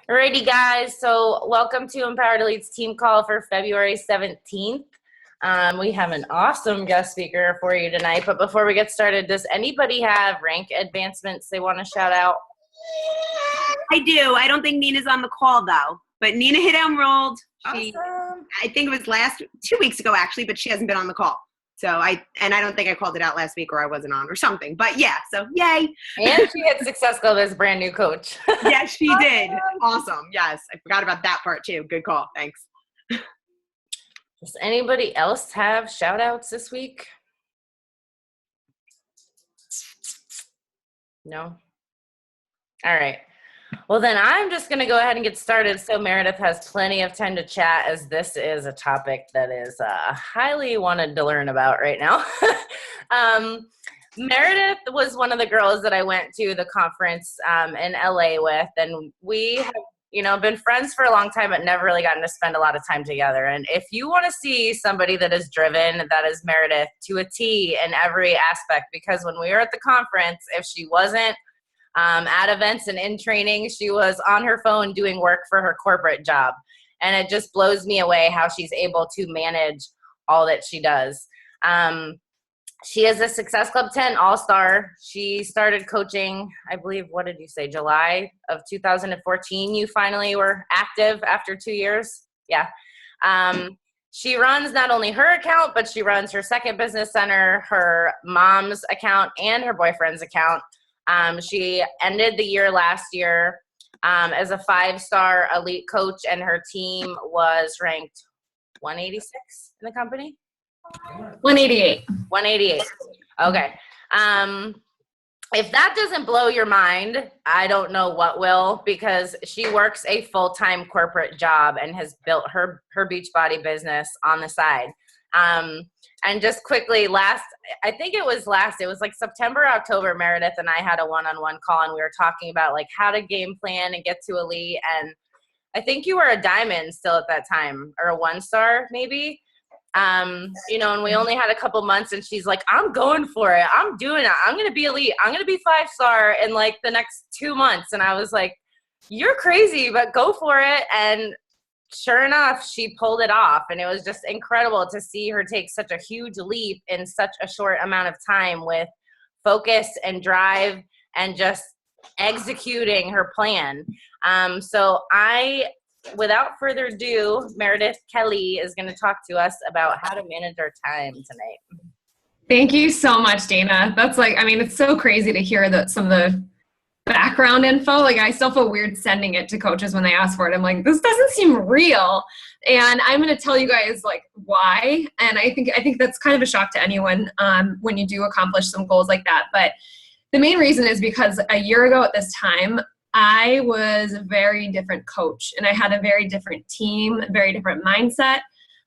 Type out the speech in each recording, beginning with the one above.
Alrighty, guys. So welcome to Empowered Elites team call for February 17th. We have an awesome guest speaker for you tonight. But before we get started, does anybody have rank advancements they want to shout out? I do. I don't think Nina's on the call, though. But Nina hit Emerald. Awesome. I think it was 2 weeks ago, actually, but she hasn't been on the call. So I don't think I called it out last week or I wasn't on or something. But yeah, so yay. And she hit Success Club as brand new coach. Yes, she did. Awesome. Yes. I forgot about that part too. Good call. Thanks. Does anybody else have shout outs this week? No? All right. Well, then I'm just going to go ahead and get started so Meredith has plenty of time to chat, as this is a topic that is highly wanted to learn about right now. Meredith was one of the girls that I went to the conference in LA with, and we have been friends for a long time but never really gotten to spend a lot of time together. And if you want to see somebody that is driven, that is Meredith to a T in every aspect, because when we were at the conference, if she wasn't at events and in training, she was on her phone doing work for her corporate job. And it just blows me away how she's able to manage all that she does. She is a Success Club 10 All-Star. She started coaching, I believe, what did you say, July of 2014? You finally were active after 2 years? Yeah. She runs not only her account, but she runs her second business center, her mom's account, and her boyfriend's account. She ended the year last year as a 5-star elite coach, and her team was ranked 186 in the company? 188. 188. Okay. If that doesn't blow your mind, I don't know what will, because she works a full-time corporate job and has built her Beachbody business on the side. And just quickly, it was like September, October, Meredith and I had a one-on-one call, and we were talking about like how to game plan and get to elite. And I think you were a diamond still at that time, or a 1-star maybe. And we only had a couple months, and she's like, I'm going for it. I'm doing it. I'm going to be elite. I'm going to be 5-star in like the next 2 months. And I was like, you're crazy, but go for it. And sure enough, she pulled it off. And it was just incredible to see her take such a huge leap in such a short amount of time with focus and drive and just executing her plan. Without further ado, Meredith Kelly is going to talk to us about how to manage our time tonight. Thank you so much, Dana. That's it's so crazy to hear some of the background info. Like, I still feel weird sending it to coaches when they ask for it. I'm like, this doesn't seem real. And I'm going to tell you guys like why. And I think that's kind of a shock to anyone when you do accomplish some goals like that. But the main reason is because a year ago at this time, I was a very different coach, and I had a very different team, a very different mindset.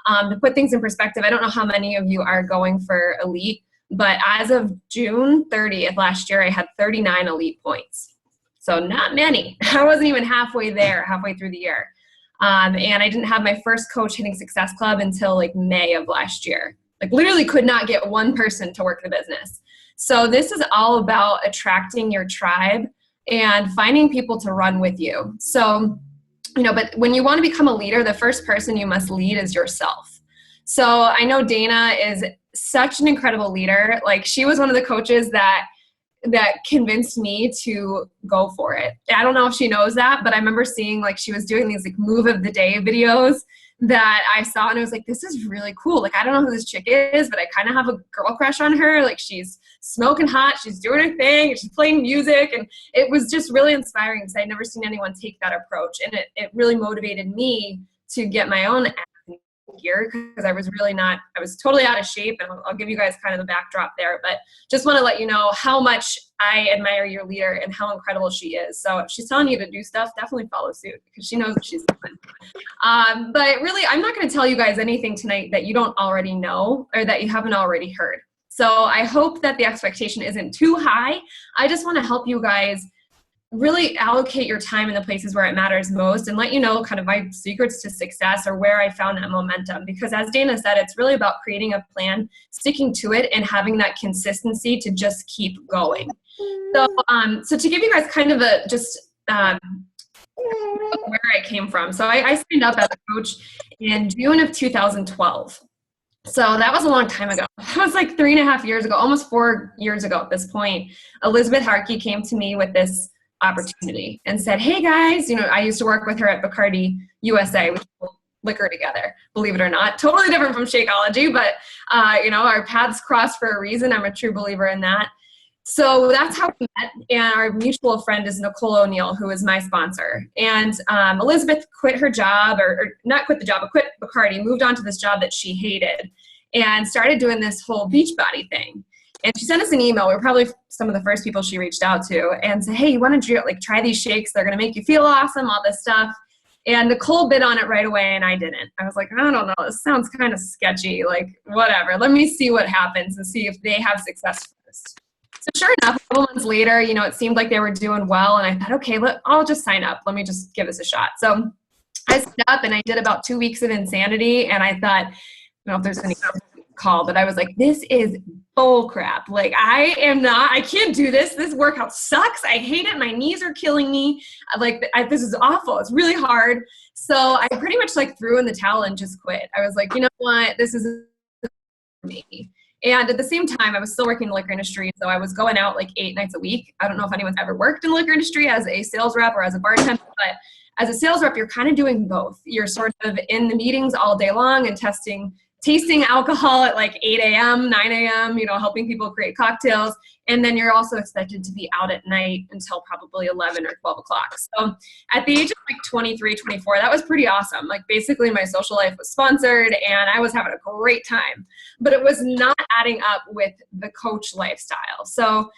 To put things in perspective, I don't know how many of you are going for elite, but as of June 30th last year, I had 39 elite points. So not many. I wasn't even halfway through the year. And I didn't have my first coach hitting Success Club until like May of last year. Like, literally could not get one person to work the business. So this is all about attracting your tribe and finding people to run with you. So, but when you want to become a leader, the first person you must lead is yourself. So I know Dana is such an incredible leader. Like, she was one of the coaches that convinced me to go for it. I don't know if she knows that, but I remember seeing like she was doing these like move of the day videos that I saw, and I was like, this is really cool. Like, I don't know who this chick is, but I kind of have a girl crush on her. Like, she's smoking hot, she's doing her thing, and she's playing music. And it was just really inspiring because I'd never seen anyone take that approach. And it really motivated me to get my own acting gear, because I was totally out of shape. And I'll give you guys kind of the backdrop there, but just want to let you know how much I admire your leader and how incredible she is. So if she's telling you to do stuff, definitely follow suit, because she knows what she's doing. But really, I'm not going to tell you guys anything tonight that you don't already know or that you haven't already heard. So I hope that the expectation isn't too high. I just want to help you guys really allocate your time in the places where it matters most, and let you know kind of my secrets to success, or where I found that momentum. Because as Dana said, it's really about creating a plan, sticking to it, and having that consistency to just keep going. So to give you guys kind of where I came from. So I signed up as a coach in June of 2012. So that was a long time ago. That was like 3.5 years ago, almost 4 years ago at this point. Elizabeth Harkey came to me with this opportunity and said, hey guys, I used to work with her at Bacardi USA, which is liquor together, believe it or not. Totally different from Shakeology, but our paths crossed for a reason. I'm a true believer in that. So that's how we met, and our mutual friend is Nicole O'Neill, who is my sponsor. And Elizabeth quit her job, or not quit the job, but quit Bacardi, moved on to this job that she hated, and started doing this whole Beachbody thing. And she sent us an email. We were probably some of the first people she reached out to, and said, hey, you want to try these shakes? They're going to make you feel awesome, all this stuff. And Nicole bid on it right away, and I didn't. I was like, I don't know, this sounds kind of sketchy, like whatever. Let me see what happens and see if they have success first. So sure enough, a couple months later, it seemed like they were doing well, and I thought, okay, I'll just sign up. Let me just give this a shot. So I signed up, and I did about 2 weeks of insanity, and I thought, I don't know if there's any call, but I was like, this is bull crap. Like, I can't do this. This workout sucks. I hate it. My knees are killing me. This is awful. It's really hard. So I pretty much threw in the towel and just quit. I was like, you know what? This isn't for me. And at the same time, I was still working in the liquor industry, so I was going out 8 nights a week. I don't know if anyone's ever worked in the liquor industry as a sales rep or as a bartender, but as a sales rep, you're kind of doing both. You're sort of in the meetings all day long and tasting alcohol at 8 a.m., 9 a.m., helping people create cocktails. And then you're also expected to be out at night until probably 11 or 12 o'clock. So at the age of 23, 24, that was pretty awesome. Basically my social life was sponsored and I was having a great time, but it was not adding up with the coach lifestyle. So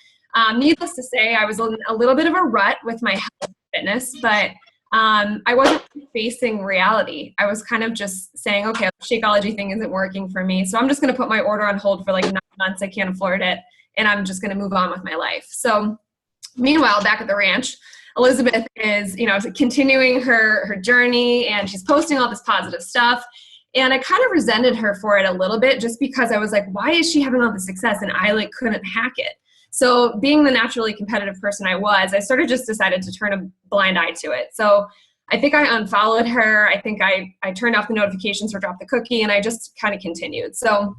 needless to say, I was in a little bit of a rut with my health and fitness, but I wasn't facing reality. I was kind of just saying, okay, the Shakeology thing isn't working for me, so I'm just going to put my order on hold for 9 months. I can't afford it, and I'm just going to move on with my life. So meanwhile, back at the ranch, Elizabeth is, continuing her journey, and she's posting all this positive stuff. And I kind of resented her for it a little bit, just because I was like, why is she having all this success and I couldn't hack it? So being the naturally competitive person I was, I sort of just decided to turn a blind eye to it. So I think I unfollowed her. I think I turned off the notifications or dropped the cookie, and I just kind of continued. So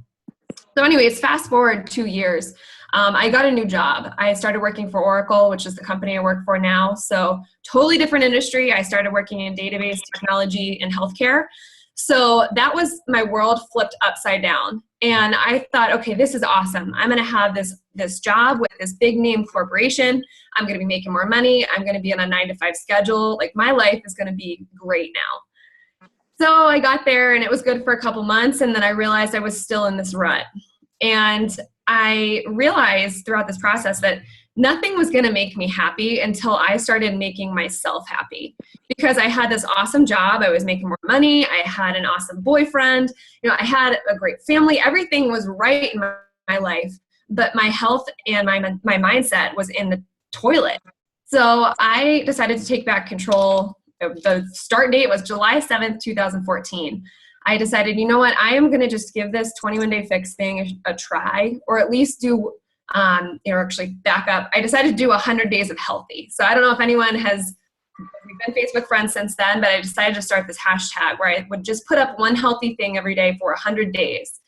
anyways, fast forward 2 years. I got a new job. I started working for Oracle, which is the company I work for now. So totally different industry. I started working in database technology and healthcare. So that was my world flipped upside down. And I thought, okay, this is awesome. I'm going to have this job with this big name corporation. I'm going to be making more money. I'm going to be on a 9-to-5 schedule. My life is going to be great now. So I got there and it was good for a couple months. And then I realized I was still in this rut. And I realized throughout this process that nothing was going to make me happy until I started making myself happy, because I had this awesome job. I was making more money. I had an awesome boyfriend. I had a great family. Everything was right in my life, but my health and my mindset was in the toilet. So I decided to take back control. The start date was July 7th, 2014. I decided, you know what, I am going to just give this 21-day fix thing a try, or at least do actually back up. I decided to do 100 days of healthy. So I don't know if anyone we've been Facebook friends since then, but I decided to start this hashtag where I would just put up one healthy thing every day for 100 days.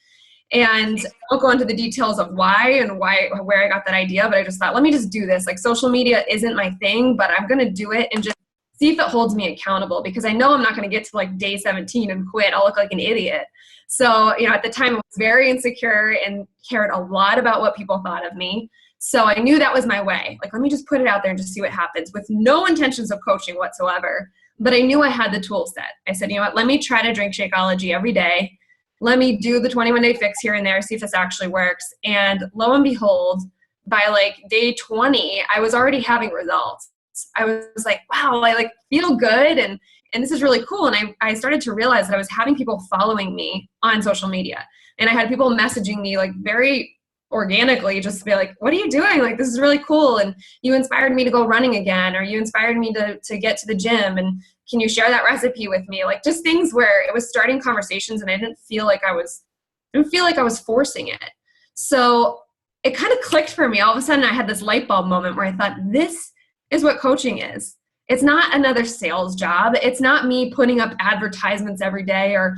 And I'll go into the details of where I got that idea, but I just thought, let me just do this. Social media isn't my thing, but I'm going to do it and just see if it holds me accountable, because I know I'm not going to get to day 17 and quit. I'll look like an idiot. So, at the time I was very insecure and cared a lot about what people thought of me. So I knew that was my way. Let me just put it out there and just see what happens, with no intentions of coaching whatsoever. But I knew I had the tool set. I said, you know what, let me try to drink Shakeology every day. Let me do the 21-day fix here and there, see if this actually works. And lo and behold, by day 20, I was already having results. I was like, wow, I feel good, and this is really cool. And I started to realize that I was having people following me on social media, and I had people messaging me very organically, just to be like, what are you doing? This is really cool, and you inspired me to go running again, or you inspired me to get to the gym, and can you share that recipe with me? Just things where it was starting conversations, and I didn't feel like I was forcing it. So it kind of clicked for me. All of a sudden I had this light bulb moment where I thought, this is what coaching is. It's not another sales job. It's not me putting up advertisements every day or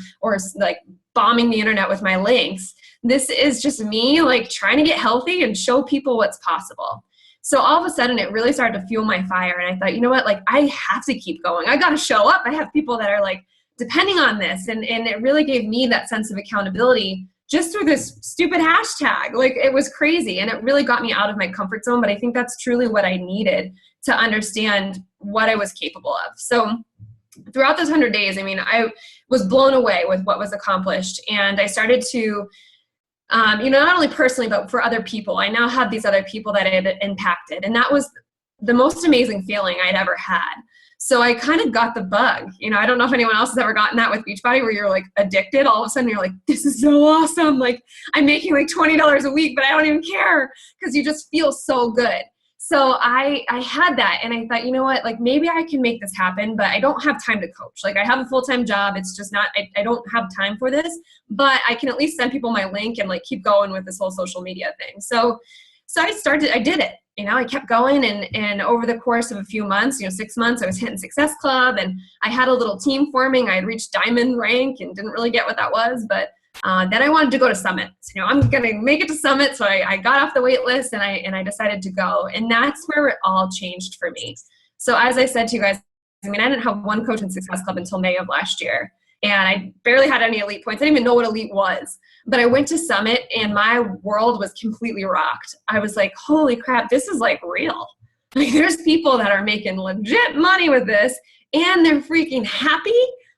like bombing the internet with my links. This is just me like trying to get healthy and show people what's possible. So all of a sudden it really started to fuel my fire. And I thought, you know what, like I have to keep going. I got to show up. I have people that are like depending on this. And it really gave me that sense of accountability just through this stupid hashtag. Like it was crazy. And it really got me out of my comfort zone. But I think that's truly what I needed to understand what I was capable of. So throughout those 100 days, I mean, I was blown away with what was accomplished. And I started to, not only personally, but for other people. I now had these other people that I had impacted. And that was the most amazing feeling I'd ever had. So I kind of got the bug. I don't know if anyone else has ever gotten that with Beachbody where you're like addicted. All of a sudden you're like, this is so awesome. Like I'm making like $20 a week, but I don't even care because you just feel so good. So I had that and I thought, you know what, like maybe I can make this happen, but I don't have time to coach. Like I have a full-time job. It's just not, I don't have time for this, but I can at least send people my link and like keep going with this whole social media thing. So I did it. I kept going and over the course of a few months, 6 months, I was hitting Success Club and I had a little team forming. I had reached diamond rank and didn't really get what that was, but then I wanted to go to Summit. So, I'm going to make it to Summit. So I got off the wait list and I decided to go. And that's where it all changed for me. So as I said to you guys, I didn't have one coach in Success Club until May of last year. And I barely had any elite points. I didn't even know what elite was. But I went to Summit and my world was completely rocked. I was like, holy crap, this is like real. Like there's people that are making legit money with this and they're freaking happy.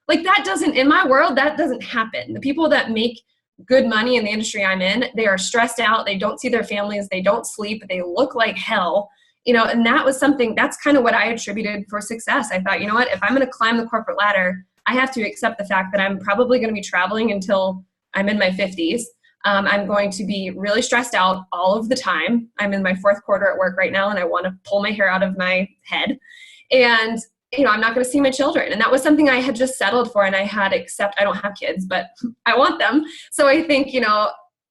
Like that doesn't, in my world, that doesn't happen. The people that make good money in the industry I'm in, they are stressed out. They don't see their families. They don't sleep. They look like hell. And that was something, that's kind of what I attributed for success. I thought, you know what, if I'm going to climb the corporate ladder, I have to accept the fact that I'm probably going to be traveling until I'm in my 50s. I'm going to be really stressed out all of the time. I'm in my 4th quarter at work right now and I want to pull my hair out of my head. And I'm not going to see my children. And that was something I had just settled for and I don't have kids, but I want them. So I think,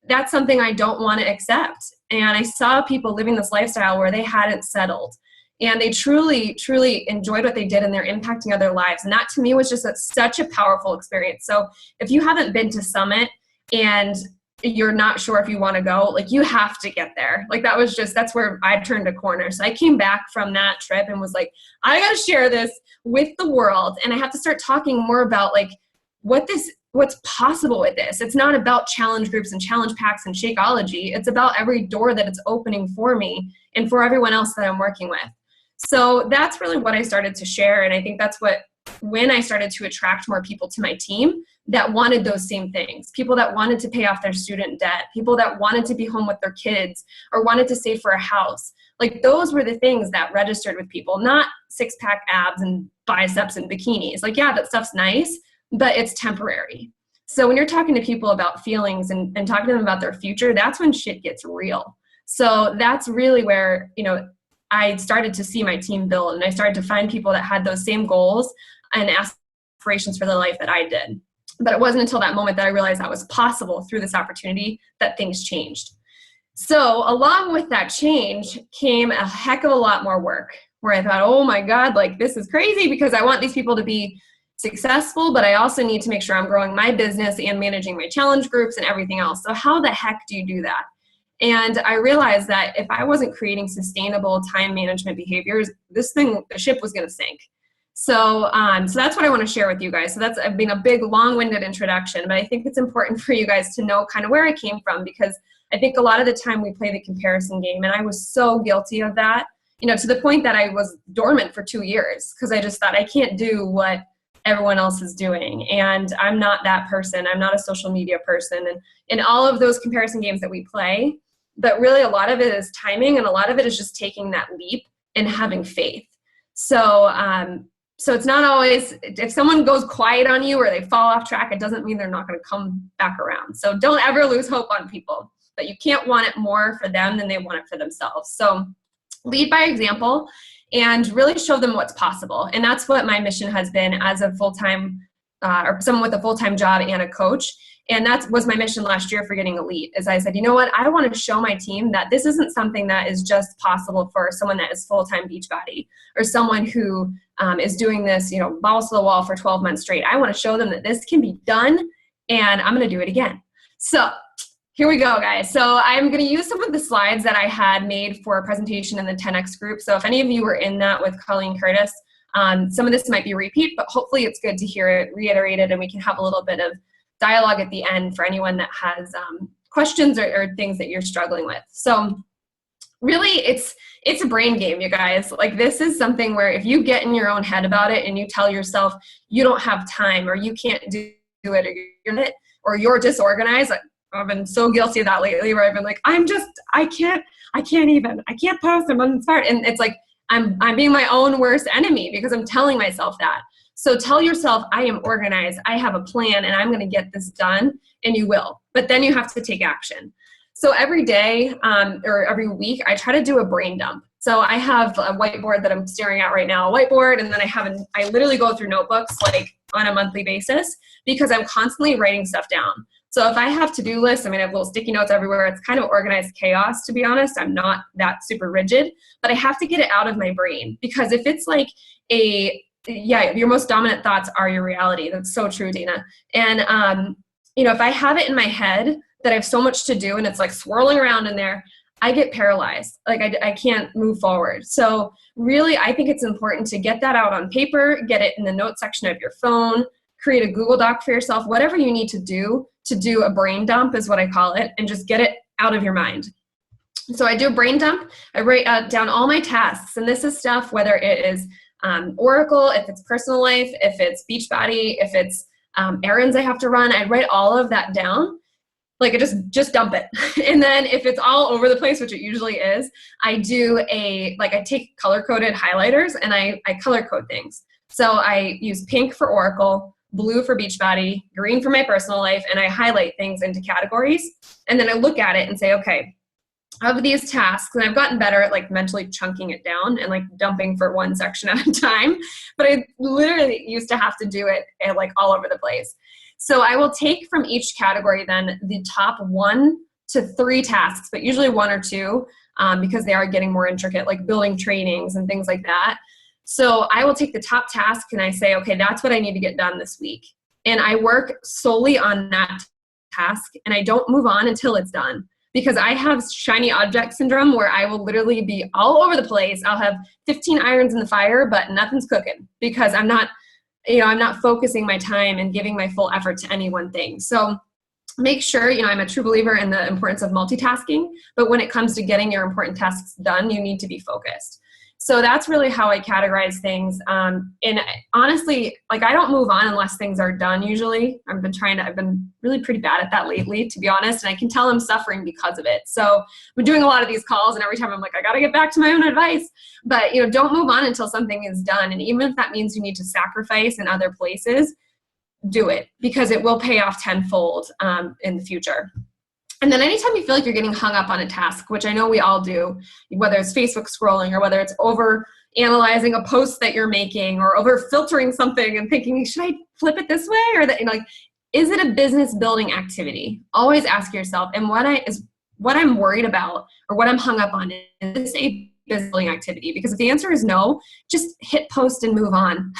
that's something I don't want to accept. And I saw people living this lifestyle where they hadn't settled and they truly, truly enjoyed what they did and they're impacting other lives. And that to me was just such a powerful experience. So if you haven't been to Summit and you're not sure if you want to go, like you have to get there. Like that's where I turned a corner. So I came back from that trip and was like, I got to share this with the world. And I have to start talking more about like what's possible with this. It's not about challenge groups and challenge packs and Shakeology. It's about every door that it's opening for me and for everyone else that I'm working with. So that's really what I started to share. And I think that's when I started to attract more people to my team that wanted those same things, people that wanted to pay off their student debt, people that wanted to be home with their kids or wanted to save for a house. Like those were the things that registered with people, not 6-pack abs and biceps and bikinis. Like, yeah, that stuff's nice, but it's temporary. So when you're talking to people about feelings and talking to them about their future, that's when shit gets real. So that's really where, I started to see my team build and I started to find people that had those same goals and aspirations for their life that I did. But it wasn't until that moment that I realized that was possible through this opportunity that things changed. So along with that change came a heck of a lot more work where I thought, oh my God, like this is crazy because I want these people to be successful, but I also need to make sure I'm growing my business and managing my challenge groups and everything else. So how the heck do you do that? And I realized that if I wasn't creating sustainable time management behaviors, the ship was going to sink. So that's what I want to share with you guys. So that's been a big, long-winded introduction, but I think it's important for you guys to know kind of where I came from because I think a lot of the time we play the comparison game, and I was so guilty of that, to the point that I was dormant for 2 years because I just thought I can't do what everyone else is doing, and I'm not that person. I'm not a social media person, and in all of those comparison games that we play, but really a lot of it is timing, and a lot of it is just taking that leap and having faith. So it's not always, if someone goes quiet on you or they fall off track, it doesn't mean they're not going to come back around. So don't ever lose hope on people, but you can't want it more for them than they want it for themselves. So lead by example and really show them what's possible. And that's what my mission has been as a full-time or someone with a full-time job and a coach. And that was my mission last year for Getting Elite, is I said, you know what, I want to show my team that this isn't something that is just possible for someone that is full-time Beachbody or someone who is doing this, balls to the wall for 12 months straight. I want to show them that this can be done, and I'm going to do it again. So here we go, guys. So I'm going to use some of the slides that I had made for a presentation in the 10X group. So if any of you were in that with Colleen Curtis, some of this might be repeat, but hopefully it's good to hear it reiterated, and we can have a little bit of dialogue at the end for anyone that has questions or things that you're struggling with. So really, it's a brain game, you guys. Like, this is something where if you get in your own head about it and you tell yourself you don't have time or you can't do it or you're disorganized. Like, I've been so guilty of that lately, where I've been like, I can't post, I'm uninspired. And it's like, I'm being my own worst enemy because I'm telling myself that. So tell yourself, I am organized, I have a plan, and I'm going to get this done, and you will. But then you have to take action. So every day or every week, I try to do a brain dump. So I have a whiteboard that I'm staring at right now, a whiteboard, and then I literally go through notebooks like on a monthly basis because I'm constantly writing stuff down. So if I have to-do lists, I have little sticky notes everywhere. It's kind of organized chaos, to be honest. I'm not that super rigid, but I have to get it out of my brain, because if it's like your most dominant thoughts are your reality. That's so true, Dana. And, if I have it in my head that I have so much to do and it's like swirling around in there, I get paralyzed. Like, I can't move forward. So really, I think it's important to get that out on paper, get it in the notes section of your phone, create a Google Doc for yourself, whatever you need to do a brain dump is what I call it, and just get it out of your mind. So I do a brain dump. I write down all my tasks, and this is stuff, whether it is Oracle, if it's personal life, if it's Beachbody, if it's errands I have to run, I write all of that down. Like, I just dump it. And then if it's all over the place, which it usually is, I do I take color-coded highlighters and I color code things. So I use pink for Oracle, blue for Beachbody, green for my personal life, and I highlight things into categories. And then I look at it and say, okay, of these tasks, and I've gotten better at like mentally chunking it down and like dumping for one section at a time, but I literally used to have to do it like all over the place. So I will take from each category then the top 1 to 3 tasks, but usually 1 or 2 because they are getting more intricate, like building trainings and things like that. So I will take the top task and I say, okay, that's what I need to get done this week. And I work solely on that task, and I don't move on until it's done. Because I have shiny object syndrome, where I will literally be all over the place. I'll have 15 irons in the fire, but nothing's cooking because I'm not focusing my time and giving my full effort to any one thing. So make sure, I'm a true believer in the importance of multitasking, but when it comes to getting your important tasks done, you need to be focused. So that's really how I categorize things. And honestly, like, I don't move on unless things are done usually. I've been really pretty bad at that lately, to be honest, and I can tell I'm suffering because of it. So I'm doing a lot of these calls, and every time I'm like, I got to get back to my own advice. But, don't move on until something is done. And even if that means you need to sacrifice in other places, do it, because it will pay off tenfold in the future. And then anytime you feel like you're getting hung up on a task, which I know we all do, whether it's Facebook scrolling or whether it's over analyzing a post that you're making or over filtering something and thinking, should I flip it this way? Or that, is it a business building activity? Always ask yourself, and what I'm worried about or what I'm hung up on, is this a business building activity? Because if the answer is no, just hit post and move on,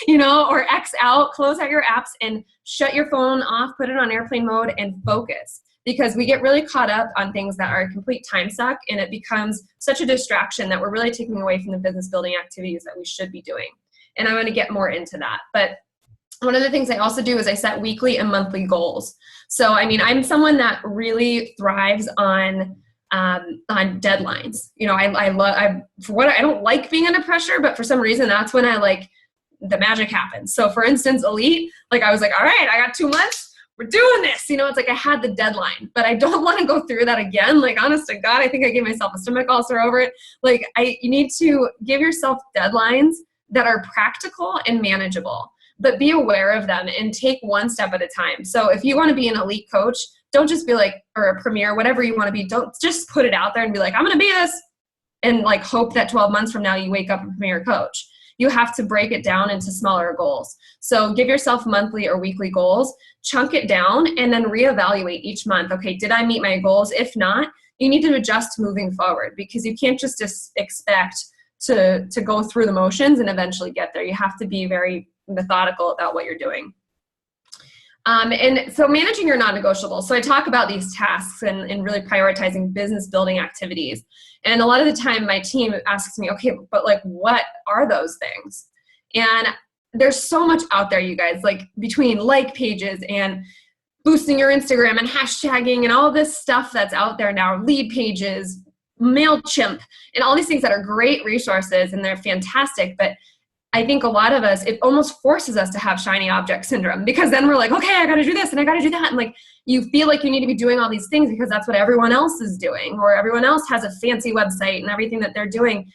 or X out, close out your apps and shut your phone off, put it on airplane mode and focus. Because we get really caught up on things that are a complete time suck, and it becomes such a distraction that we're really taking away from the business building activities that we should be doing. And I'm going to get more into that. But one of the things I also do is I set weekly and monthly goals. So, I'm someone that really thrives on deadlines. I don't like being under pressure, but for some reason that's when the magic happens. So for instance, Elite, I was like, all right, I got 2 months. We're doing this. It's like I had the deadline, but I don't want to go through that again. Honest to God, I think I gave myself a stomach ulcer over it. You need to give yourself deadlines that are practical and manageable, but be aware of them and take one step at a time. So if you want to be an elite coach, don't just be or a premier, whatever you want to be, don't just put it out there and be like, I'm going to be this, and hope that 12 months from now you wake up a premier coach. you have to break it down into smaller goals. So give yourself monthly or weekly goals, chunk it down, and then reevaluate each month. Okay, did I meet my goals? If not, you need to adjust moving forward, because you can't just expect to go through the motions and eventually get there. You have to be very methodical about what you're doing. And so managing your non-negotiables. So I talk about these tasks and really prioritizing business building activities. And a lot of the time my team asks me, okay, but like, what are those things? And there's so much out there, you guys, like between like pages and boosting your Instagram and hashtagging and all this stuff that's out there now, lead pages, MailChimp, and all these things that are great resources and they're fantastic. But I think a lot of us, it almost forces us to have shiny object syndrome, because then we're like, okay, I got to do this and I got to do that. And like, you feel like you need to be doing all these things because that's what everyone else is doing, or everyone else has a fancy website and everything that they're doing.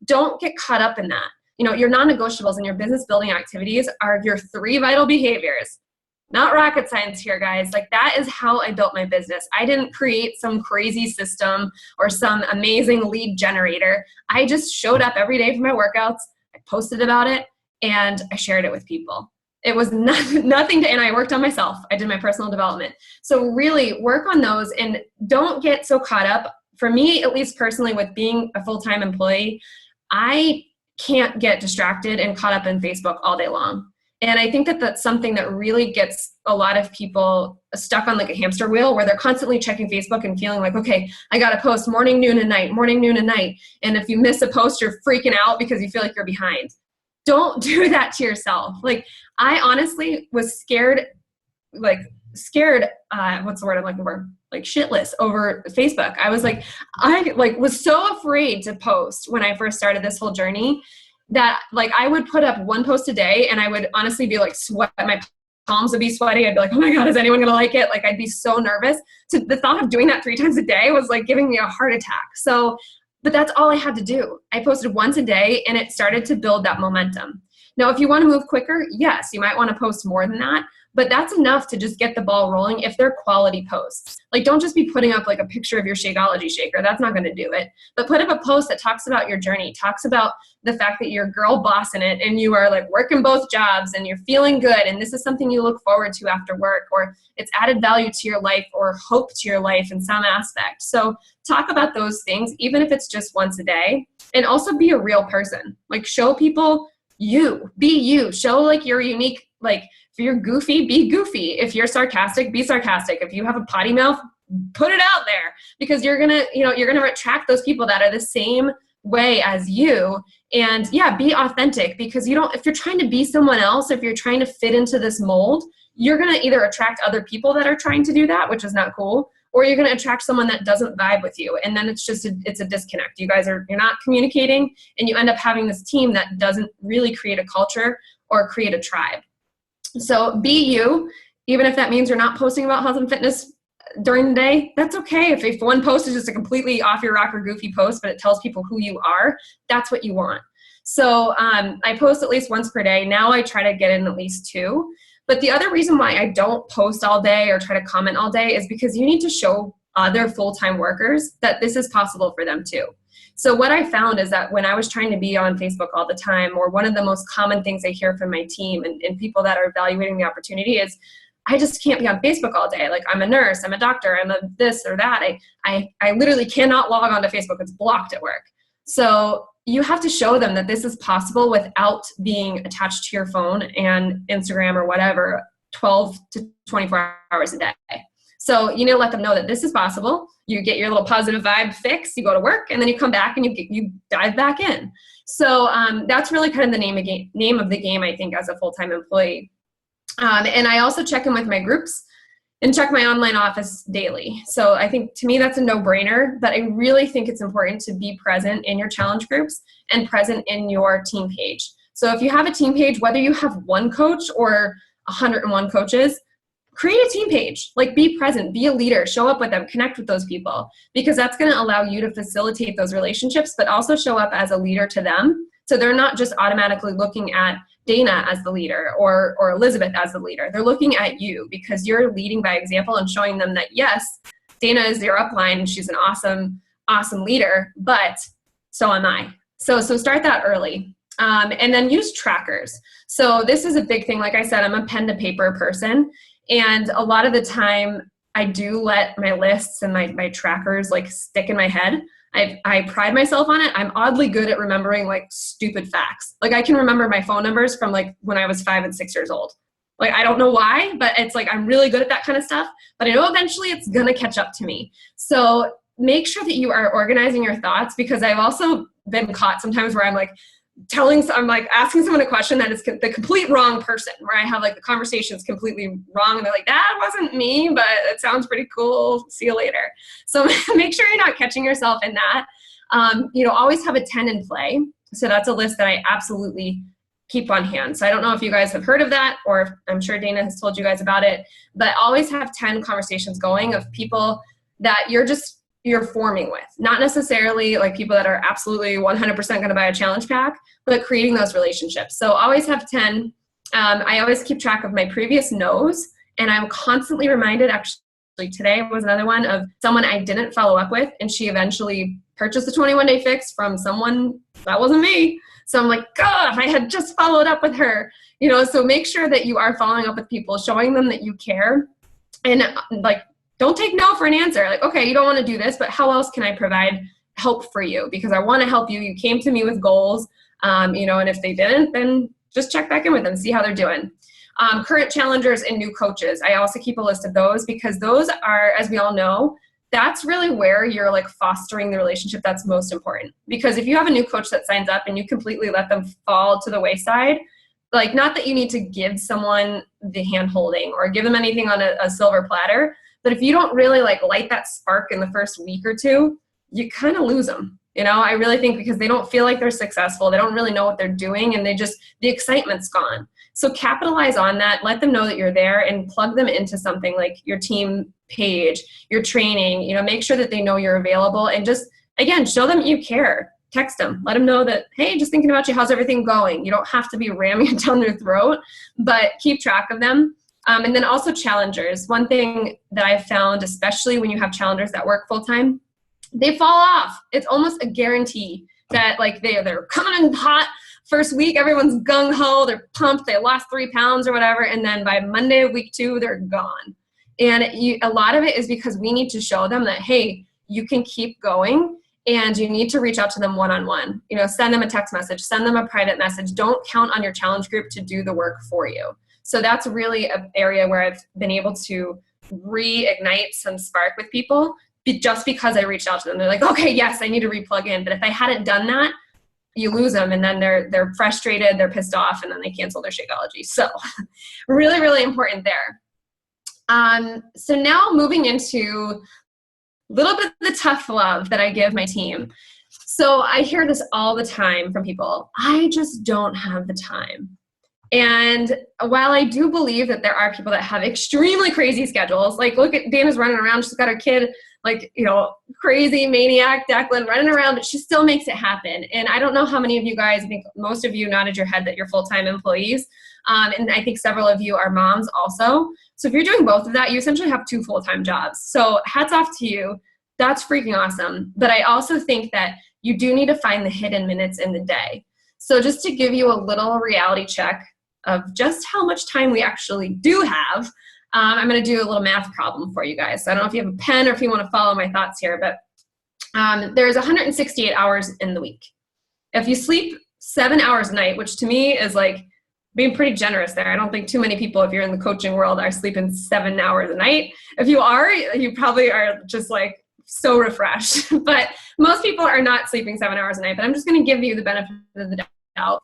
Don't get caught up in that. You know, your non-negotiables and your business building activities are your 3 vital behaviors. Not rocket science here, guys. Like, that is how I built my business. I didn't create some crazy system or some amazing lead generator. I just showed up every day for my workouts. I posted about it and I shared it with people. It was nothing to, and I worked on myself. I did my personal development. So really work on those and don't get so caught up. For me, at least personally, with being a full-time employee, I can't get distracted and caught up in Facebook all day long. And I think that that's something that really gets a lot of people stuck on like a hamster wheel, where they're constantly checking Facebook and feeling like, okay, I got to post morning, noon, and night, morning, noon, and night. And if you miss a post, you're freaking out because you feel like you're behind. Don't do that to yourself. Like, I honestly was scared, what's the word I'm looking for? Like shitless over Facebook. I was like, was so afraid to post when I first started this whole journey, that like I would put up 1 post a day and I would honestly be like my palms would be sweaty. I'd be like, oh my God, is anyone going to like it? Like, I'd be so nervous. So the thought of doing that 3 times a day was like giving me a heart attack. So, but that's all I had to do. I posted once a day and it started to build that momentum. Now, if you want to move quicker, yes, you might want to post more than that, but that's enough to just get the ball rolling if they're quality posts. Like, don't just be putting up like a picture of your Shakeology shaker. That's not going to do it. But put up a post that talks about your journey, talks about the fact that you're girl boss in it and you are like working both jobs and you're feeling good and this is something you look forward to after work, or it's added value to your life or hope to your life in some aspect. So talk about those things, even if it's just once a day, and also be a real person. Like, show people be you. Show like you're unique. Like, if you're goofy, be goofy. If you're sarcastic, be sarcastic. If you have a potty mouth, put it out there, because you're going to attract those people that are the same way as you. And yeah, be authentic, because if you're trying to be someone else, if you're trying to fit into this mold, you're going to either attract other people that are trying to do that, which is not cool, or you're going to attract someone that doesn't vibe with you. And then it's a disconnect. You're not communicating, and you end up having this team that doesn't really create a culture or create a tribe. So be you, even if that means you're not posting about health and fitness during the day. That's okay. If one post is just a completely off your rocker goofy post, but it tells people who you are, that's what you want. So I post at least once per day. Now I try to get in at least 2. But the other reason why I don't post all day or try to comment all day is because you need to show other full-time workers that this is possible for them too. So what I found is that when I was trying to be on Facebook all the time, or one of the most common things I hear from my team and people that are evaluating the opportunity is, I just can't be on Facebook all day. Like, I'm a nurse, I'm a doctor, I'm a this or that. I literally cannot log onto Facebook. It's blocked at work. So you have to show them that this is possible without being attached to your phone and Instagram or whatever 12 to 24 hours a day. So you need to let them know that this is possible. You get your little positive vibe fix, you go to work, and then you come back and you dive back in. So that's really kind of the name of the game, I think, as a full-time employee. And I also check in with my groups and check my online office daily. So I think, to me, that's a no-brainer, but I really think it's important to be present in your challenge groups and present in your team page. So if you have a team page, whether you have 1 coach or 101 coaches, create a team page. Like, be present, be a leader, show up with them, connect with those people, because that's going to allow you to facilitate those relationships, but also show up as a leader to them. So they're not just automatically looking at Dana as the leader or Elizabeth as the leader. They're looking at you because you're leading by example and showing them that, yes, Dana is your upline and she's an awesome, awesome leader, but so am I. So start that early. And then use trackers. So this is a big thing. Like I said, I'm a pen to paper person. And a lot of the time I do let my lists and my trackers like stick in my head. I pride myself on it. I'm oddly good at remembering like stupid facts. Like I can remember my phone numbers from like when I was 5 and 6 years old. Like, I don't know why, but it's like, I'm really good at that kind of stuff, but I know eventually it's going to catch up to me. So make sure that you are organizing your thoughts, because I've also been caught sometimes where I'm like I'm like asking someone a question that is the complete wrong person, where I have like the conversation is completely wrong. And they're like, that wasn't me, but it sounds pretty cool. See you later. So make sure you're not catching yourself in that. Always have a 10 in play. So that's a list that I absolutely keep on hand. So I don't know if you guys have heard of that, or I'm sure Dana has told you guys about it, but always have 10 conversations going of people that you're forming with, not necessarily like people that are absolutely 100% going to buy a challenge pack, but creating those relationships. So always have 10. I always keep track of my previous no's, and I'm constantly reminded, actually today was another one, of someone I didn't follow up with, and she eventually purchased the 21-day fix from someone that wasn't me. So I'm like, God, if I had just followed up with her, so make sure that you are following up with people, showing them that you care, and like, don't take no for an answer. Like, okay, you don't want to do this, but how else can I provide help for you? Because I want to help you. You came to me with goals, and if they didn't, then just check back in with them, see how they're doing. Current challengers and new coaches. I also keep a list of those, because those are, as we all know, that's really where you're like fostering the relationship that's most important. Because if you have a new coach that signs up and you completely let them fall to the wayside, like, not that you need to give someone the hand holding or give them anything on a silver platter, but if you don't really like light that spark in the first week or two, you kind of lose them. I really think, because they don't feel like they're successful. They don't really know what they're doing, and the excitement's gone. So capitalize on that. Let them know that you're there, and plug them into something like your team page, your training, make sure that they know you're available, and just, again, show them you care. Text them, let them know that, hey, just thinking about you. How's everything going? You don't have to be ramming it down their throat, but keep track of them. And then also challengers. One thing that I've found, especially when you have challengers that work full-time, they fall off. It's almost a guarantee that like they're coming in hot first week, everyone's gung-ho, they're pumped, they lost 3 pounds or whatever, and then by Monday of week 2, they're gone. And a lot of it is because we need to show them that, hey, you can keep going, and you need to reach out to them one-on-one. Send them a text message, send them a private message. Don't count on your challenge group to do the work for you. So that's really an area where I've been able to reignite some spark with people, just because I reached out to them. They're like, okay, yes, I need to replug in. But if I hadn't done that, you lose them, and then they're frustrated, they're pissed off, and then they cancel their Shakeology. So really, really important there. So now moving into a little bit of the tough love that I give my team. So I hear this all the time from people. I just don't have the time. And while I do believe that there are people that have extremely crazy schedules, like look at Dana's running around, she's got her kid, like, crazy maniac Declan running around, but she still makes it happen. And I don't know how many of you guys, I think most of you nodded your head that you're full-time employees. And I think several of you are moms also. So if you're doing both of that, you essentially have 2 full-time jobs. So hats off to you. That's freaking awesome. But I also think that you do need to find the hidden minutes in the day. So just to give you a little reality check of just how much time we actually do have, I'm going to do a little math problem for you guys. So I don't know if you have a pen or if you want to follow my thoughts here, but there's 168 hours in the week. If you sleep 7 hours a night, which to me is like being pretty generous there. I don't think too many people, if you're in the coaching world, are sleeping 7 hours a night. If you are, you probably are just like so refreshed. But most people are not sleeping 7 hours a night, but I'm just going to give you the benefit of the doubt.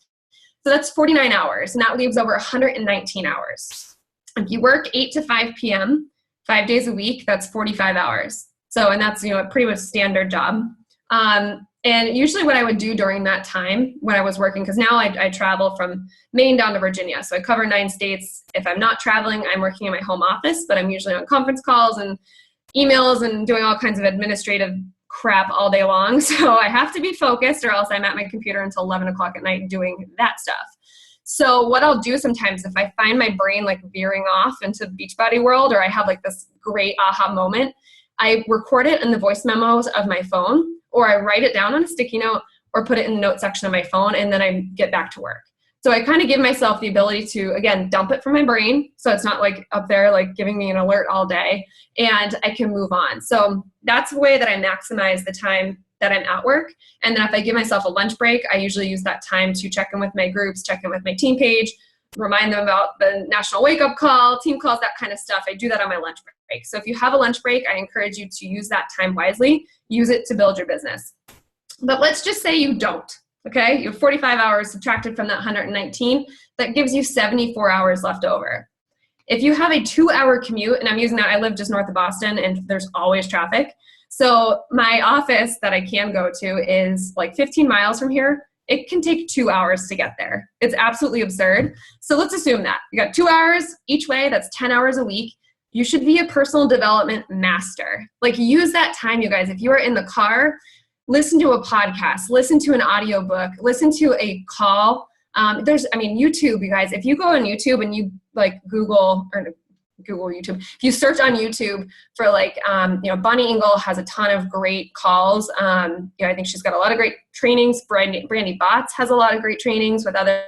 So that's 49 hours, and that leaves over 119 hours. If you work 8 to 5 p.m., 5 days a week, that's 45 hours. So, and that's, a pretty much standard job. And usually what I would do during that time when I was working, because now I travel from Maine down to Virginia. So I cover 9 states. If I'm not traveling, I'm working in my home office, but I'm usually on conference calls and emails and doing all kinds of administrative crap all day long. So I have to be focused, or else I'm at my computer until 11 o'clock at night doing that stuff. So what I'll do sometimes, if I find my brain like veering off into Beachbody world, or I have like this great aha moment, I record it in the voice memos of my phone, or I write it down on a sticky note, or put it in the note section of my phone, and then I get back to work. So I kind of give myself the ability to, again, dump it from my brain. So it's not like up there, like giving me an alert all day, and I can move on. So that's the way that I maximize the time that I'm at work. And then if I give myself a lunch break, I usually use that time to check in with my groups, check in with my team page, remind them about the national wake-up call, team calls, that kind of stuff. I do that on my lunch break. So if you have a lunch break, I encourage you to use that time wisely. Use it to build your business. But let's just say you don't. Okay, you have 45 hours subtracted from that 119. That gives you 74 hours left over. If you have a 2-hour commute, and I'm using that, I live just north of Boston, and there's always traffic. So my office that I can go to is like 15 miles from here. It can take 2 hours to get there. It's absolutely absurd. So let's assume that. You got 2 hours each way. That's 10 hours a week. You should be a personal development master. Like, use that time, you guys. If you are in the car, listen to a podcast, listen to an audiobook, listen to a call. YouTube, you guys, if you go on YouTube and you like Google YouTube, if you search on YouTube for Bonnie Engel has a ton of great calls. I think she's got a lot of great trainings. Brandy Botts has a lot of great trainings with other